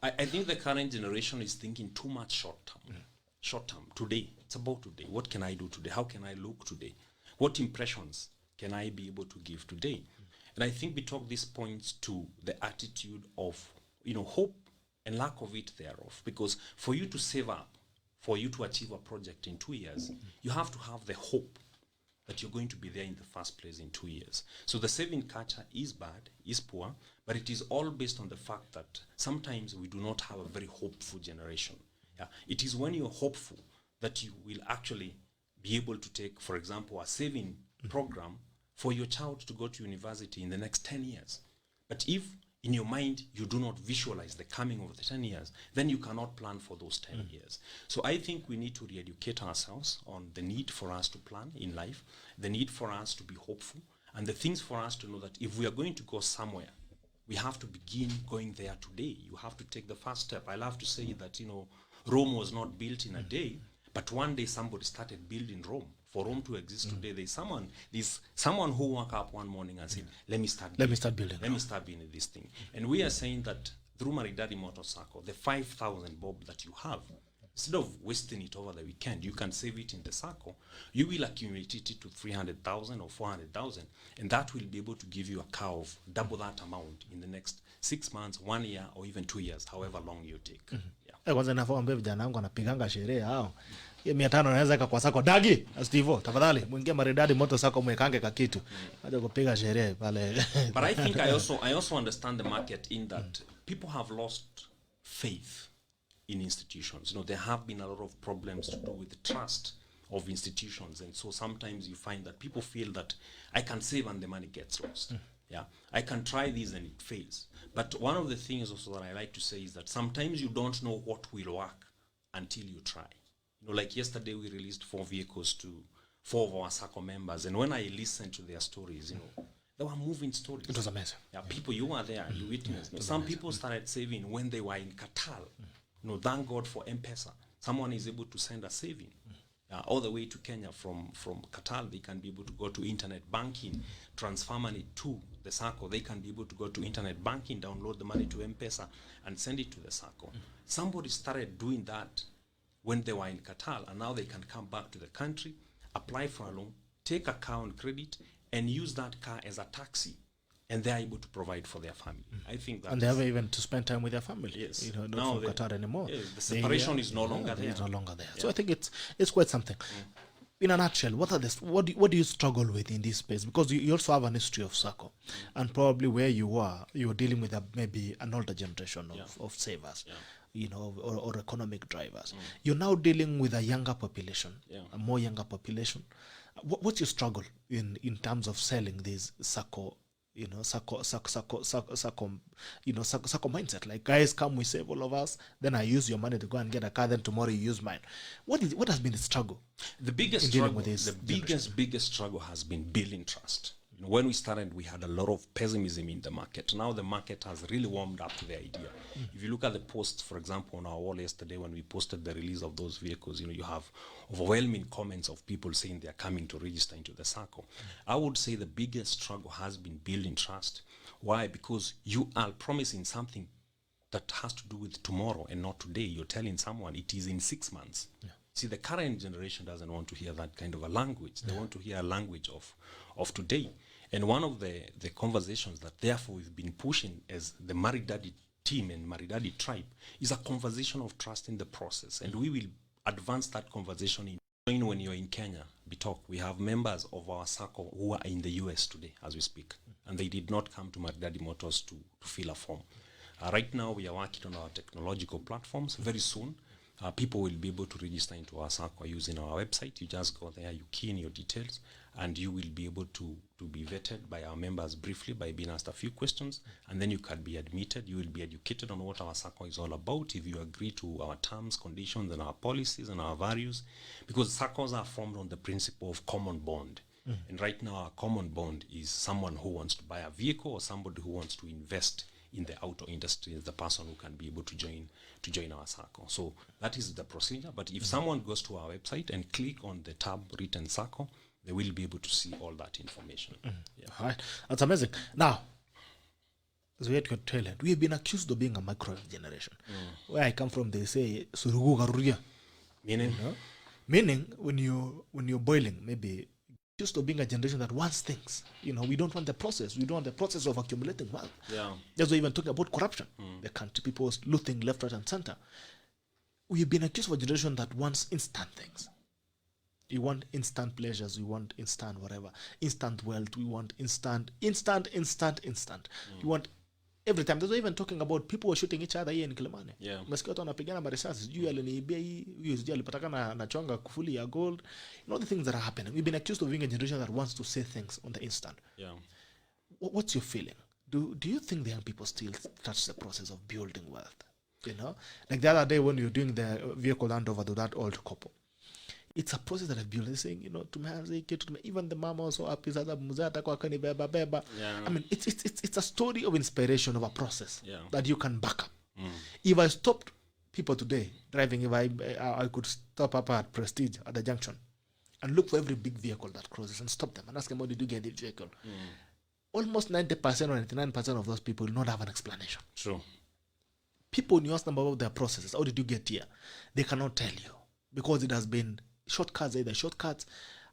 S2: I think the current generation is thinking too much short term. Short term. Today. It's about today. What can I do today? How can I look today? What impressions can I be able to give today? And I think we talk this points to the attitude of, hope and lack of it thereof. Because for you to save up, for you to achieve a project in 2 years, you have to have the hope that you're going to be there in the first place in 2 years. So the saving culture is bad, is poor, but it is all based on the fact that sometimes we do not have a very hopeful generation. Yeah. It is when you're hopeful that you will actually be able to take, for example, a saving program for your child to go to university in the next 10 years. But if in your mind you do not visualize the coming of the 10 years, then you cannot plan for those 10 years. So I think we need to re-educate ourselves on the need for us to plan in life, the need for us to be hopeful, and the things for us to know that if we are going to go somewhere, we have to begin going there today. You have to take the first step. I love to say that, Rome was not built in a day, but one day somebody started building Rome. For Rome to exist today, there's someone who woke up one morning and said, let me start building this thing. And we are saying that through Maridady Motor Sacco, the 5,000 bob that you have, instead of wasting it over the weekend, you can save it in the Sacco. You will accumulate it to 300,000 or 400,000, and that will be able to give you a car of double that amount in the next 6 months, 1 year, or even 2 years, however long you take.
S1: Kwanza nafaambia vijana wangu wanapiganga sherehe hao. 500 naweza kwa sako dagi. Steve, tafadhali muingie Maridady Motor Sacco mwekange ka kitu. Aje kupiga sherehe pale.
S2: But I think I also understand the market in that people have lost faith in institutions. There have been a lot of problems to do with the trust of institutions, and so sometimes you find that people feel that I can save and the money gets lost. Yeah, I can try this and it fails. But one of the things also that I like to say is that sometimes you don't know what will work until you try. Like yesterday we released 4 vehicles to 4 of our SACCO members, and when I listened to their stories, they were moving stories.
S1: It was amazing.
S2: Yeah, people, you were there, you witnessed. Some people started saving when they were in Qatar. Thank God for M-Pesa. Someone is able to send a saving. All the way to Kenya from Qatar, they can be able to go to internet banking, transfer money to the SACCO. They can be able to go to internet banking, download the money to M-Pesa, and send it to the SACCO. Somebody started doing that when they were in Qatar, and now they can come back to the country, apply for a loan, take a car on credit, and use that car as a taxi, and they're able to provide for their family. I think that.
S1: And they have even to spend time with their family.
S2: Yes.
S1: Not from Qatar anymore.
S2: Yes, the separation is no longer there.
S1: It's no longer there. Yeah. So I think it's quite something. In a nutshell, what do you struggle with in this space? Because you also have an history of SACCO, and probably where you were dealing with maybe an older generation of savers. Or economic drivers. You're now dealing with a younger population, a more younger population. What's your struggle in terms of selling this SACCO, SACCO mindset? Like, guys, come, we save all of us, then I use your money to go and get a car, then tomorrow you use mine. What has been the struggle?
S2: The biggest struggle has been building trust. You know, when we started, we had a lot of pessimism in the market. Now the market has really warmed up to the idea. If you look at the posts, for example, on our wall yesterday when we posted the release of those vehicles, you know, you have overwhelming comments of people saying they are coming to register into the SACCO. I would say the biggest struggle has been building trust. Why? Because you are promising something that has to do with tomorrow and not today. You're telling someone it is in 6 months. See, the current generation doesn't want to hear that kind of a language. They want to hear a language of today. And one of the conversations that therefore we've been pushing as the Maridady team and Maridady tribe is a conversation of trust in the process. And we will advance that conversation in when you're in Kenya, Bitok. We have members of our SACCO who are in the US today as we speak. And they did not come to Maridady Motors to fill a form. Right now we are working on our technological platforms. Very soon, people will be able to register into our SACCO using our website. You just go there, you key in your details, and you will be able to be vetted by our members briefly by being asked a few questions, and then you can be admitted. You will be educated on what our SACCO is all about if you agree to our terms, conditions, and our policies and our values, because SACCOs are formed on the principle of common bond. And right now our common bond is someone who wants to buy a vehicle or somebody who wants to invest in the auto industry is the person who can be able to join our SACCO. So that is the procedure. But if someone goes to our website and click on the tab written SACCO, they will be able to see all that information. Yeah.
S1: All right. That's amazing. Now, as we had to tell it, we have been accused of being a microwave generation. Where I come from, they say surugu garuria.
S2: Meaning?
S1: You know? Meaning when you're boiling, maybe accused of being a generation that wants things. You know, we don't want the process. We don't want the process of accumulating wealth.
S2: Yeah.
S1: That's why even talking about corruption. The country people looting left, right, and center. We've been accused of a generation that wants instant things. We want instant pleasures. We want instant whatever. Instant wealth. We want instant. We want every time. There's even talking about people were shooting each other here in Kilimani.
S2: Yeah.
S1: Masikia watu wanapigana marisasi. Sijui aliniibia hii, huyu sijui alipataka na chonga kufuli ya gold. You know the things that are happening. We've been accused of being a generation that wants to say things on the instant.
S2: Yeah.
S1: What's your feeling? Do you think the young people still touch the process of building wealth? You know, like the other day when you're doing the vehicle handover to that old couple, it's a process that I've built. They're saying, you know, even the mama also happy. I mean, it's a story of inspiration of a process that you can back up. If I stopped people today driving, if I could stop up at Prestige at the junction and look for every big vehicle that crosses and stop them and ask them, how did you get the vehicle? Almost 90% or 99% of those people will not have an explanation.
S2: True.
S1: People, when you ask them about their processes, how did you get here? They cannot tell you because it has been shortcuts,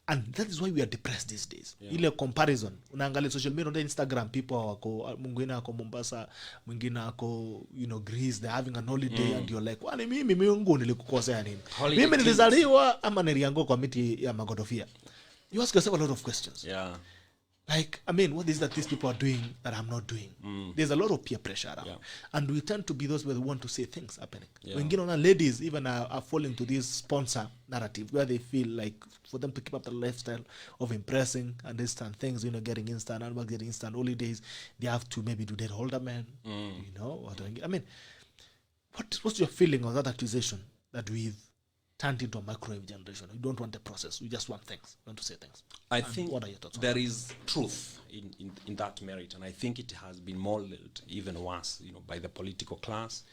S1: and that is why we are depressed these days. Ile comparison, unaangalia social media on Instagram, people wako mwingine ako Mombasa, mwingine ako, you know, Greece, they're having an holiday, and you're like, wani mimi Mungu nilikukosea nini? Mimi nilizaliwa ama nilianguka kwa miti ya magodofia? You ask yourself a lot of questions.
S2: Yeah.
S1: Like, I mean, what is that these people are doing that I'm not doing? There's a lot of peer pressure around. And we tend to be those where we want to say things happening. When ladies even are falling to this sponsor narrative where they feel like for them to keep up the lifestyle of impressing and instant things, you know, getting instant handbags, getting instant holidays, they have to maybe do that older men, you know. I mean, what's your feeling of that accusation that we've turned into a microwave generation? We don't want the process. We just want things. We want to say things.
S2: I think
S1: what are your thoughts
S2: there is truth in that merit, and I think it has been molded even worse, you know, by the political class,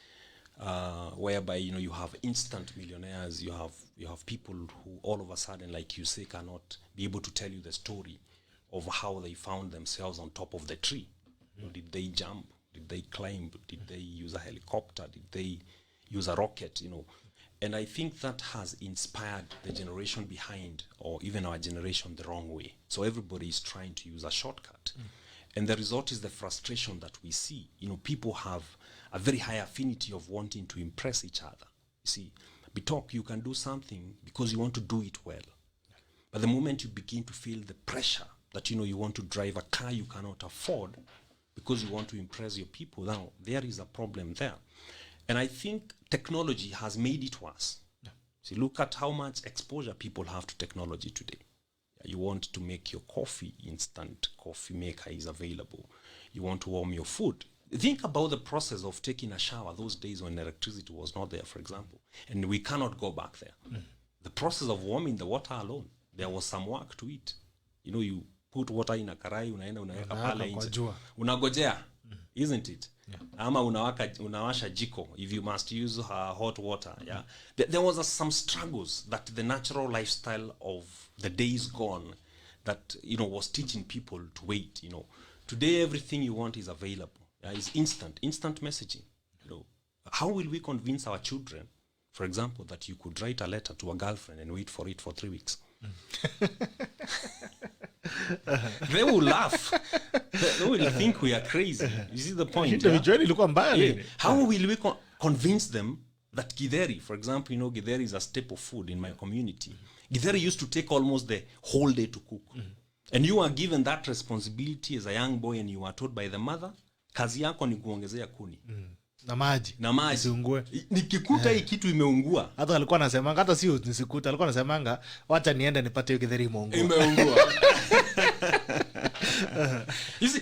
S2: whereby, you know, you have instant millionaires, you have people who all of a sudden, like you say, cannot be able to tell you the story of how they found themselves on top of the tree. You know, did they jump? Did they climb? Did they use a helicopter? Did they use a rocket? You know. And I think that has inspired the generation behind, or even our generation, the wrong way. So everybody is trying to use a shortcut. And the result is the frustration that we see. You know, people have a very high affinity of wanting to impress each other. You see, Bitok, you can do something because you want to do it well. But the moment you begin to feel the pressure that, you know, you want to drive a car you cannot afford because you want to impress your people, now there is a problem there. And I think technology has made it worse. See, look at how much exposure people have to technology today. You want to make your coffee, instant coffee maker is available. You want to warm your food. Think about the process of taking a shower those days when electricity was not there, for example. And we cannot go back there. The process of warming the water alone, there was some work to it. You know, you put water in a karai, unaenda unaweka pale
S1: kwa
S2: nje.
S1: jua.
S2: Unagojea, isn't it? Yeah. Ama unawasha jiko if you must use hot water. Yeah, there was some struggles that the natural lifestyle of the days gone that was teaching people to wait. Today everything you want is available. It's instant messaging. How will we convince our children, for example, that you could write a letter to a girlfriend and wait for it for 3 weeks? They will laugh. They will think we are crazy. You see the point? How will we convince them that githeri, for example, githeri is a staple food in my community. Githeri used to take almost the whole day to cook. And you are given that responsibility as a young boy and you are told by the mother, kazi yako ni kuongezea kuni.
S1: Na maji isiungue.
S2: Nikikuta hii kitu imeungua.
S1: Hata alikuwa anasemanga, hata sio nisikuta, alikuwa anasemanga wacha niende nipate hiyo githeri imeungua.
S2: You see,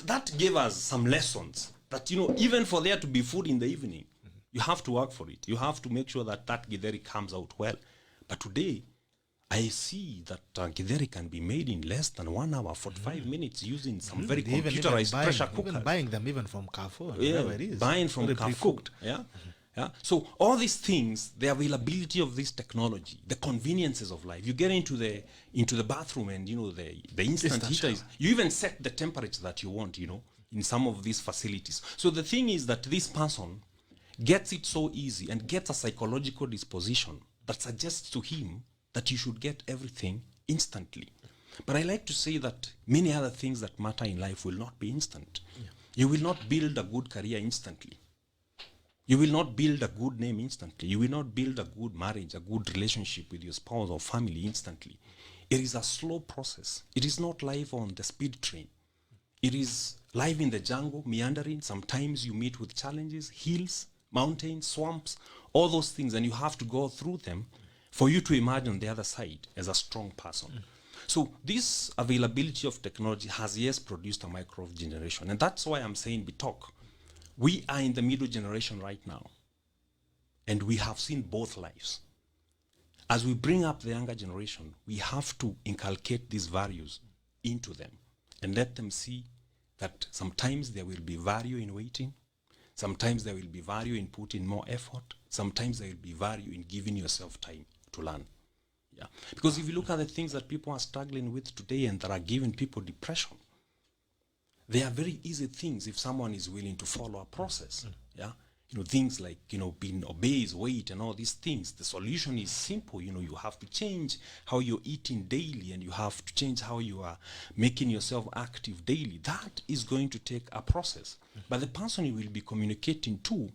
S2: that gave us some lessons that even for there to be food in the evening, you have to work for it. You have to make sure that githeri comes out well. But today I see that githeri can be made in less than 1 hour, 45 minutes using some very computerized pressure cooker.
S1: Even buying them even from Carrefour.
S2: Yeah,
S1: it is.
S2: Buying from Carrefour. Yeah. Yeah. So all these things, the availability of this technology, the conveniences of life. You get into the bathroom and the instant heater is, you even set the temperature that you want, in some of these facilities. So the thing is that this person gets it so easy and gets a psychological disposition that suggests to him that you should get everything instantly. But I like to say that many other things that matter in life will not be instant. Yeah. You will not build a good career instantly. You will not build a good name instantly. You will not build a good marriage, a good relationship with your spouse or family instantly. It is a slow process. It is not life on the speed train. It is life in the jungle, meandering. Sometimes you meet with challenges, hills, mountains, swamps, all those things, and you have to go through them for you to emerge on the other side as a strong person. So this availability of technology has, yes, produced a microwave generation. And that's why I'm saying, Bitok, we are in the middle generation right now. And we have seen both lives. As we bring up the younger generation, we have to inculcate these values into them and let them see that sometimes there will be value in waiting. Sometimes there will be value in putting more effort. Sometimes there will be value in giving yourself time to learn. Yeah. Because if you look at the things that people are struggling with today and that are giving people depression, they are very easy things if someone is willing to follow a process. Yeah. Things like, being obese, weight, and all these things. The solution is simple. You have to change how you're eating daily, and you have to change how you are making yourself active daily. That is going to take a process. But the person you will be communicating to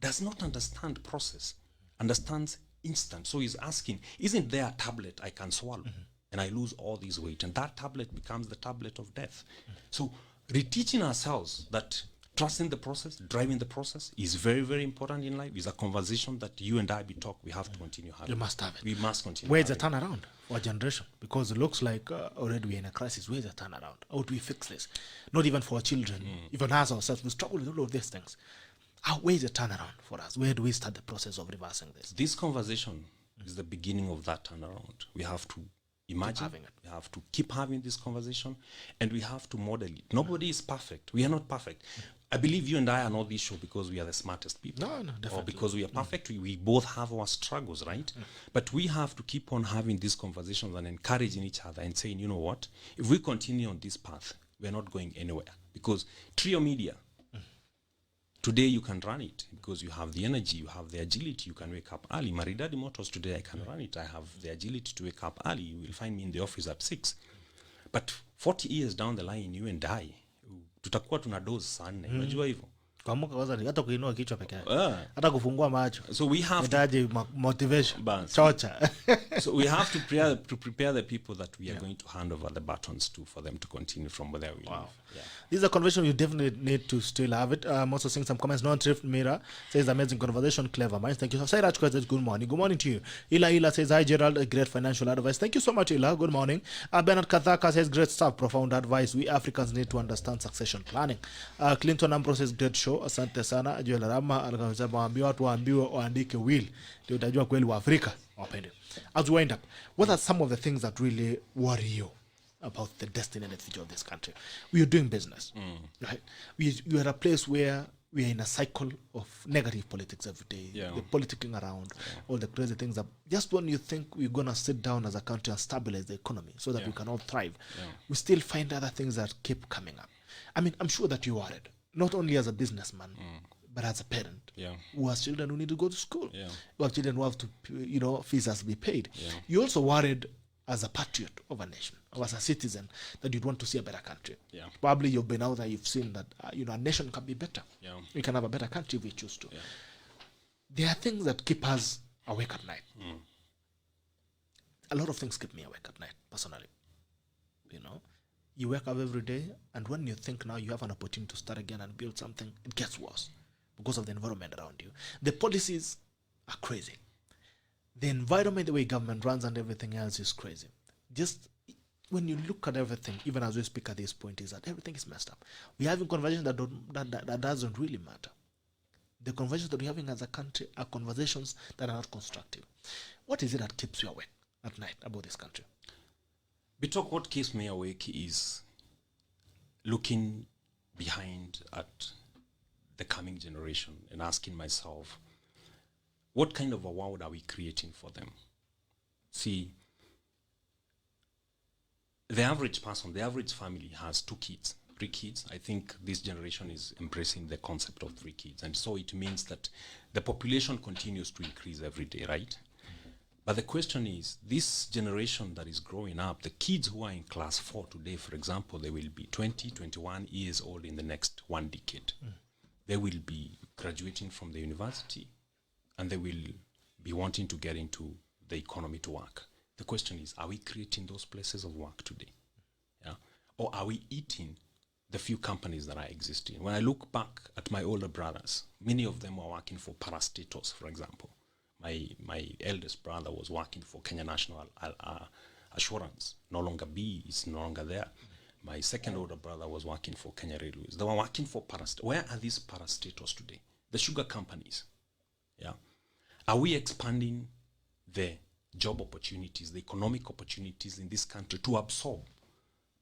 S2: does not understand process, understands instant. So he's asking, isn't there a tablet I can swallow and I lose all this weight? And that tablet becomes the tablet of death. So reteaching ourselves that trusting the process, driving the process is very, very important in life. It's a conversation that you and I we have to continue having.
S1: You must have it.
S2: We must continue.
S1: Where's the turnaround for a generation? Because it looks like already we're in a crisis. Where's the turnaround? How do we fix this? Not even for our children, even us ourselves. We struggle with all of these things. Where's the turnaround for us? Where do we start the process of reversing this?
S2: This conversation is the beginning of that turnaround. We have to imagine, we have to keep having this conversation, and we have to model it. Nobody is perfect. We are not perfect. I believe you and I are not this show because we are the smartest people.
S1: No, definitely.
S2: Or because we are perfect. We both have our struggles, right? But we have to keep on having these conversations and encouraging each other and saying, you know what? If we continue on this path, we are not going anywhere. Because Trio Media, today you can run it because you have the energy, you have the agility, you can wake up early. Maridady Motors, today I can run it. I have the agility to wake up early. You will find me in the office at 6. But 40 years down the line, you and I, tutakuwa tuna doze saa 4. Unajua hivyo?
S1: Kuamka kwanza hata kuinua kichwa peke yake. Hata kufungua macho.
S2: So we have
S1: to motivation. Chocha.
S2: So we have to prepare the people that we are going to hand over the batons to for them to continue from where we live. Yeah.
S1: This is a conversation you definitely need to still have it. I'm also seeing some comments. Non-Thrift Mira says amazing conversation, clever minds. Thank you. Sairaj says good morning. Good morning to you. Ila says hi Gerald, a great financial advice. Thank you so much, Ila. Good morning. Bernard Kathaka says great stuff, profound advice. We Africans need to understand succession planning. Clinton Ambrose says great show. Asante sana. Joel Rama anasema watu waambiwe waandike will. Ndio utajua kweli wa Afrika wapende. As we wind up, what are some of the things that really worry you about the destiny and the future of this country. We are doing business, right? We are a place where we are in a cycle of negative politics every day.
S2: Yeah.
S1: The politicking around, all the crazy things that just when you think we're gonna sit down as a country and stabilize the economy so that we can all thrive, we still find other things that keep coming up. I mean, I'm sure that you're worried, not only as a businessman, but as a parent who has children who need to go to school, who have children who have to, fees has to be paid. You're also worried as a patriot of a nation, or as a citizen, that you'd want to see a better country. Probably you've been out there, you've seen that, a nation can be better. We can have a better country if we choose to. There are things that keep us awake at night. A lot of things keep me awake at night, personally. You wake up every day, and when you think now you have an opportunity to start again and build something, it gets worse because of the environment around you. The policies are crazy. The environment, the way government runs and everything else is crazy. Just when you look at everything, even as we speak at this point, is that everything is messed up. We're having conversations that doesn't really matter. The conversations that we're having as a country are conversations that are not constructive. What is it that keeps you awake at night about this country?
S2: Bitok, what keeps me awake is looking behind at the coming generation and asking myself, what kind of a world are we creating for them? See, the average person, the average family has 2 kids, 3 kids. I think this generation is embracing the concept of 3 kids. And so it means that the population continues to increase every day, right? But the question is, this generation that is growing up, the kids who are in class 4 today, for example, they will be 20, 21 years old in the next 1 decade. They will be graduating from the university, and they will be wanting to get into the economy to work. The question is, are we creating those places of work today? Or are we eating the few companies that are existing? When I look back at my older brothers, many of them were working for parastatals, for example. My eldest brother was working for Kenya National Assurance. No longer is no longer there. My second older brother was working for Kenya Railways. They were working for parastatals. Where are these parastatals today? The sugar companies. Are we expanding the job opportunities, the economic opportunities in this country to absorb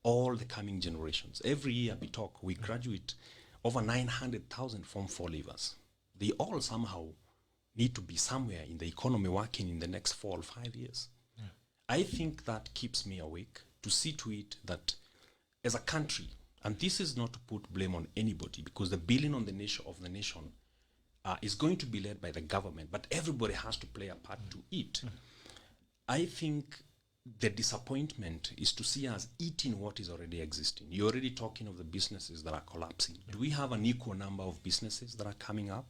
S2: all the coming generations? Every year we graduate over 900,000 Form 4 leavers. They all somehow need to be somewhere in the economy working in the next 4 or 5 years. I think that keeps me awake, to see to it that as a country, and this is not to put blame on anybody, because the building on the nation of the nation is going to be led by the government, but everybody has to play a part to it. I think the disappointment is to see us eating what is already existing. You're already talking of the businesses that are collapsing. Do we have an equal number of businesses that are coming up?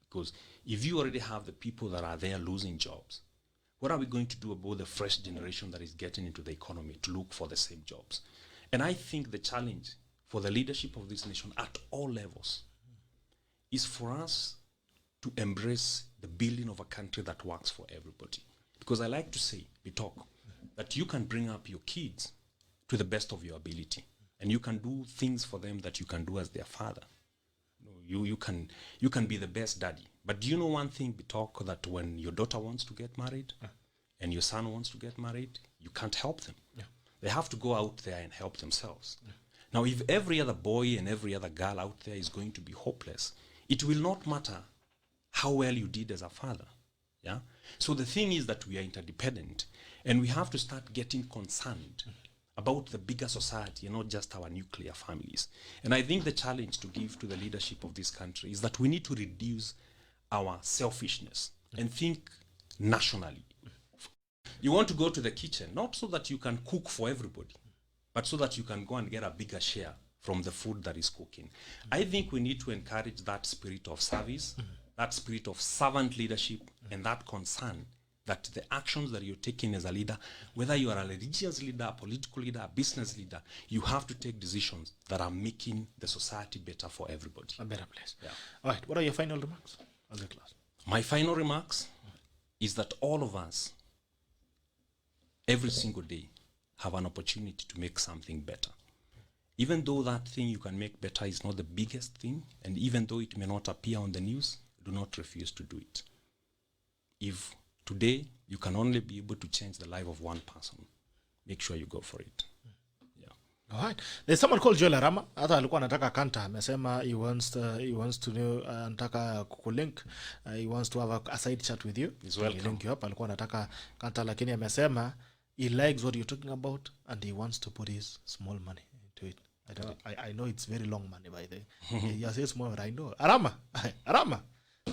S2: Because if you already have the people that are there losing jobs, what are we going to do about the fresh generation that is getting into the economy to look for the same jobs? And I think the challenge for the leadership of this nation at all levels is for us to embrace the building of a country that works for everybody. Because I like to say, we talk, that you can bring up your kids to the best of your ability, and you can do things for them that you can do as their father. You can be the best daddy. But do you know one thing, we talk, that when your daughter wants to get married and your son wants to get married, you can't help them. They have to go out there and help themselves. Now, if every other boy and every other girl out there is going to be hopeless, it will not matter how well you did as a father. So the thing is that we are interdependent, and we have to start getting concerned about the bigger society and not just our nuclear families. And I think the challenge to give to the leadership of this country is that we need to reduce our selfishness and think nationally. You want to go to the kitchen, not so that you can cook for everybody, but so that you can go and get a bigger share from the food that is cooking. I think we need to encourage that spirit of service, that spirit of servant leadership, and that concern that the actions that you're taking as a leader, whether you are a religious leader, a political leader, a business leader, you have to take decisions that are making the society better for everybody.
S1: A better place. All right, what are your final remarks as a class?
S2: My final remarks is that all of us, every single day, have an opportunity to make something better. Even though that thing you can make better is not the biggest thing, and even though it may not appear on the news, do not refuse to do it. If today you can only be able to change the life of one person, make sure you go for it.
S1: Alright. There's someone called Joel Arama. Hata alikuwa anataka kanta. Amesema he wants to know, anataka kukulink. He wants to have a side chat with you.
S2: He's welcome.
S1: Link you up. Alikuwa anataka kanta, lakini amesema he likes what you're talking about and he wants to put his small money into it. I know it's very long money by the way. You say small, but I know. Arama.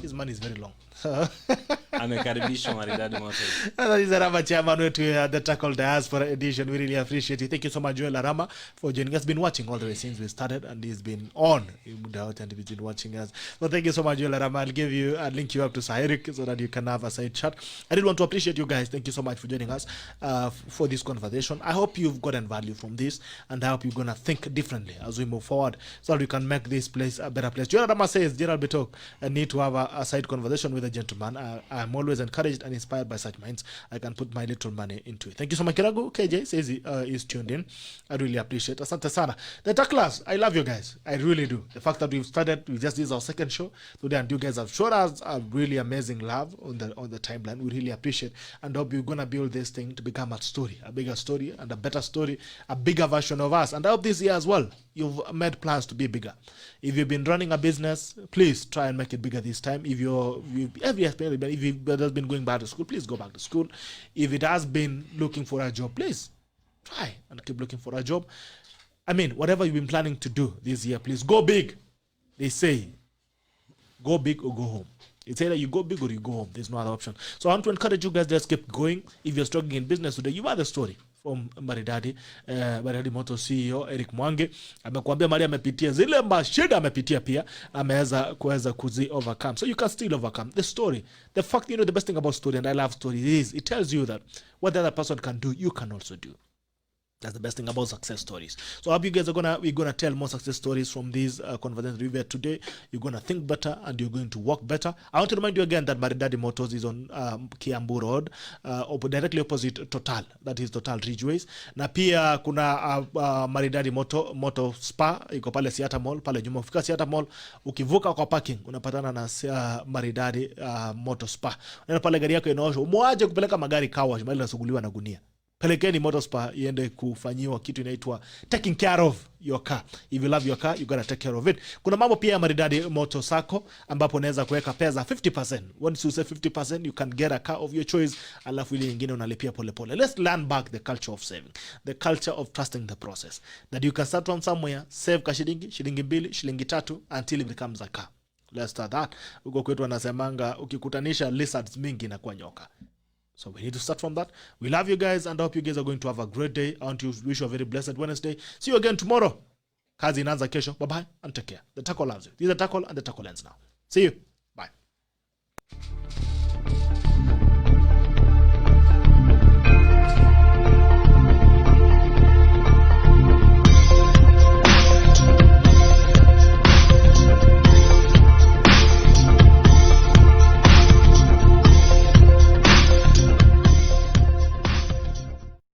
S1: His money is very long.
S2: Amekaribishwa Maridady Motors.
S1: That is Arama chairman wetu the Tackle Diaspora edition. We really appreciate it. Thank you so much, Joel Arama, for joining us. Been watching all the way since we started, and he's been on. He's been watching us. So thank you so much, Joel Arama. I'll link you up to Sahirik so that you can have a side chat. I really want to appreciate you guys. Thank you so much for joining us for this conversation. I hope you've gotten value from this, and I hope you're gonna think differently as we move forward, so that we can make this place a better place. Joel Arama says Gerald Bitok need to have a side conversation with a gentleman. I'm always encouraged and inspired by such minds. I can put my little money into it. Thank you so much, Kiragu. KJ says he is tuned in. I really appreciate it. Asante sana. The Tacklers, I love you guys. I really do. The fact that we've started, we just did our second show today, and you guys have shown us a really amazing love on the timeline. We really appreciate, and hope you're gonna build this thing to become a story, a bigger story, and a better story, a bigger version of us. And I hope this year as well, you've made plans to be bigger. If you've been running a business, please try and make it bigger this time. If it has been going back to school, please go back to school. If it has been looking for a job, please try and keep looking for a job. I mean, whatever you've been planning to do this year, please go big. They say, go big or go home. It's either you go big or you go home. There's no other option. So I want to encourage you guys, just keep going. If you're struggling in business today, you have the story from Maridady, Maridady Motor CEO Eric Mwangi. Amekuambia Maria amepitia zile mashida, amepitia pia, ameweza kuzi overcome. So you can still overcome. The story, the fact, the best thing about story, and I love stories, is it tells you that what the other person can do, you can also do. That's the best thing about success stories. So I hope you guys we're gonna tell more success stories from these conversations we've had today. You're gonna think better and you're going to work better. I want to remind you again that Maridady Motors is on Kiambu Road, directly opposite Total. That is Total Ridgeways. Na pia kuna Maridady Motor Spa iko pale Siata Mall, pale nyuma. Ukifika Siata Mall, ukivuka kwa parking unapatana na Maridady Motor Spa. Unaenda pale gari yako inaoshwa. Umwaje kupeleka magari car wash, bali nasuguliwa na gunia. Pelekeni Motorspa iende kufanyiwa kitu inaitwa taking care of your car. If you love your car, you gotta take care of it. Kuna mambo pia ya Maridady Motorcycle ambapo unaweza kuweka pesa 50%. Once you say 50%, you can get a car of your choice, alafu ile nyingine unalipia pole pole. Let's learn back the culture of saving, the culture of trusting the process. That you can start from somewhere, save ka shilingi 2, shilingi 3 until it becomes a car. Let's start that. Uko kwetu wanasemanga ukikutanisha lizards mingi na kwa nyoka. So we need to start from that. We love you guys and I hope you guys are going to have a great day. I want to wish you a very blessed Wednesday. See you again tomorrow. Kazi inaanza kesho. Bye bye and take care. The Tackle loves you. These are Tackle and the Tackle ends now. See you.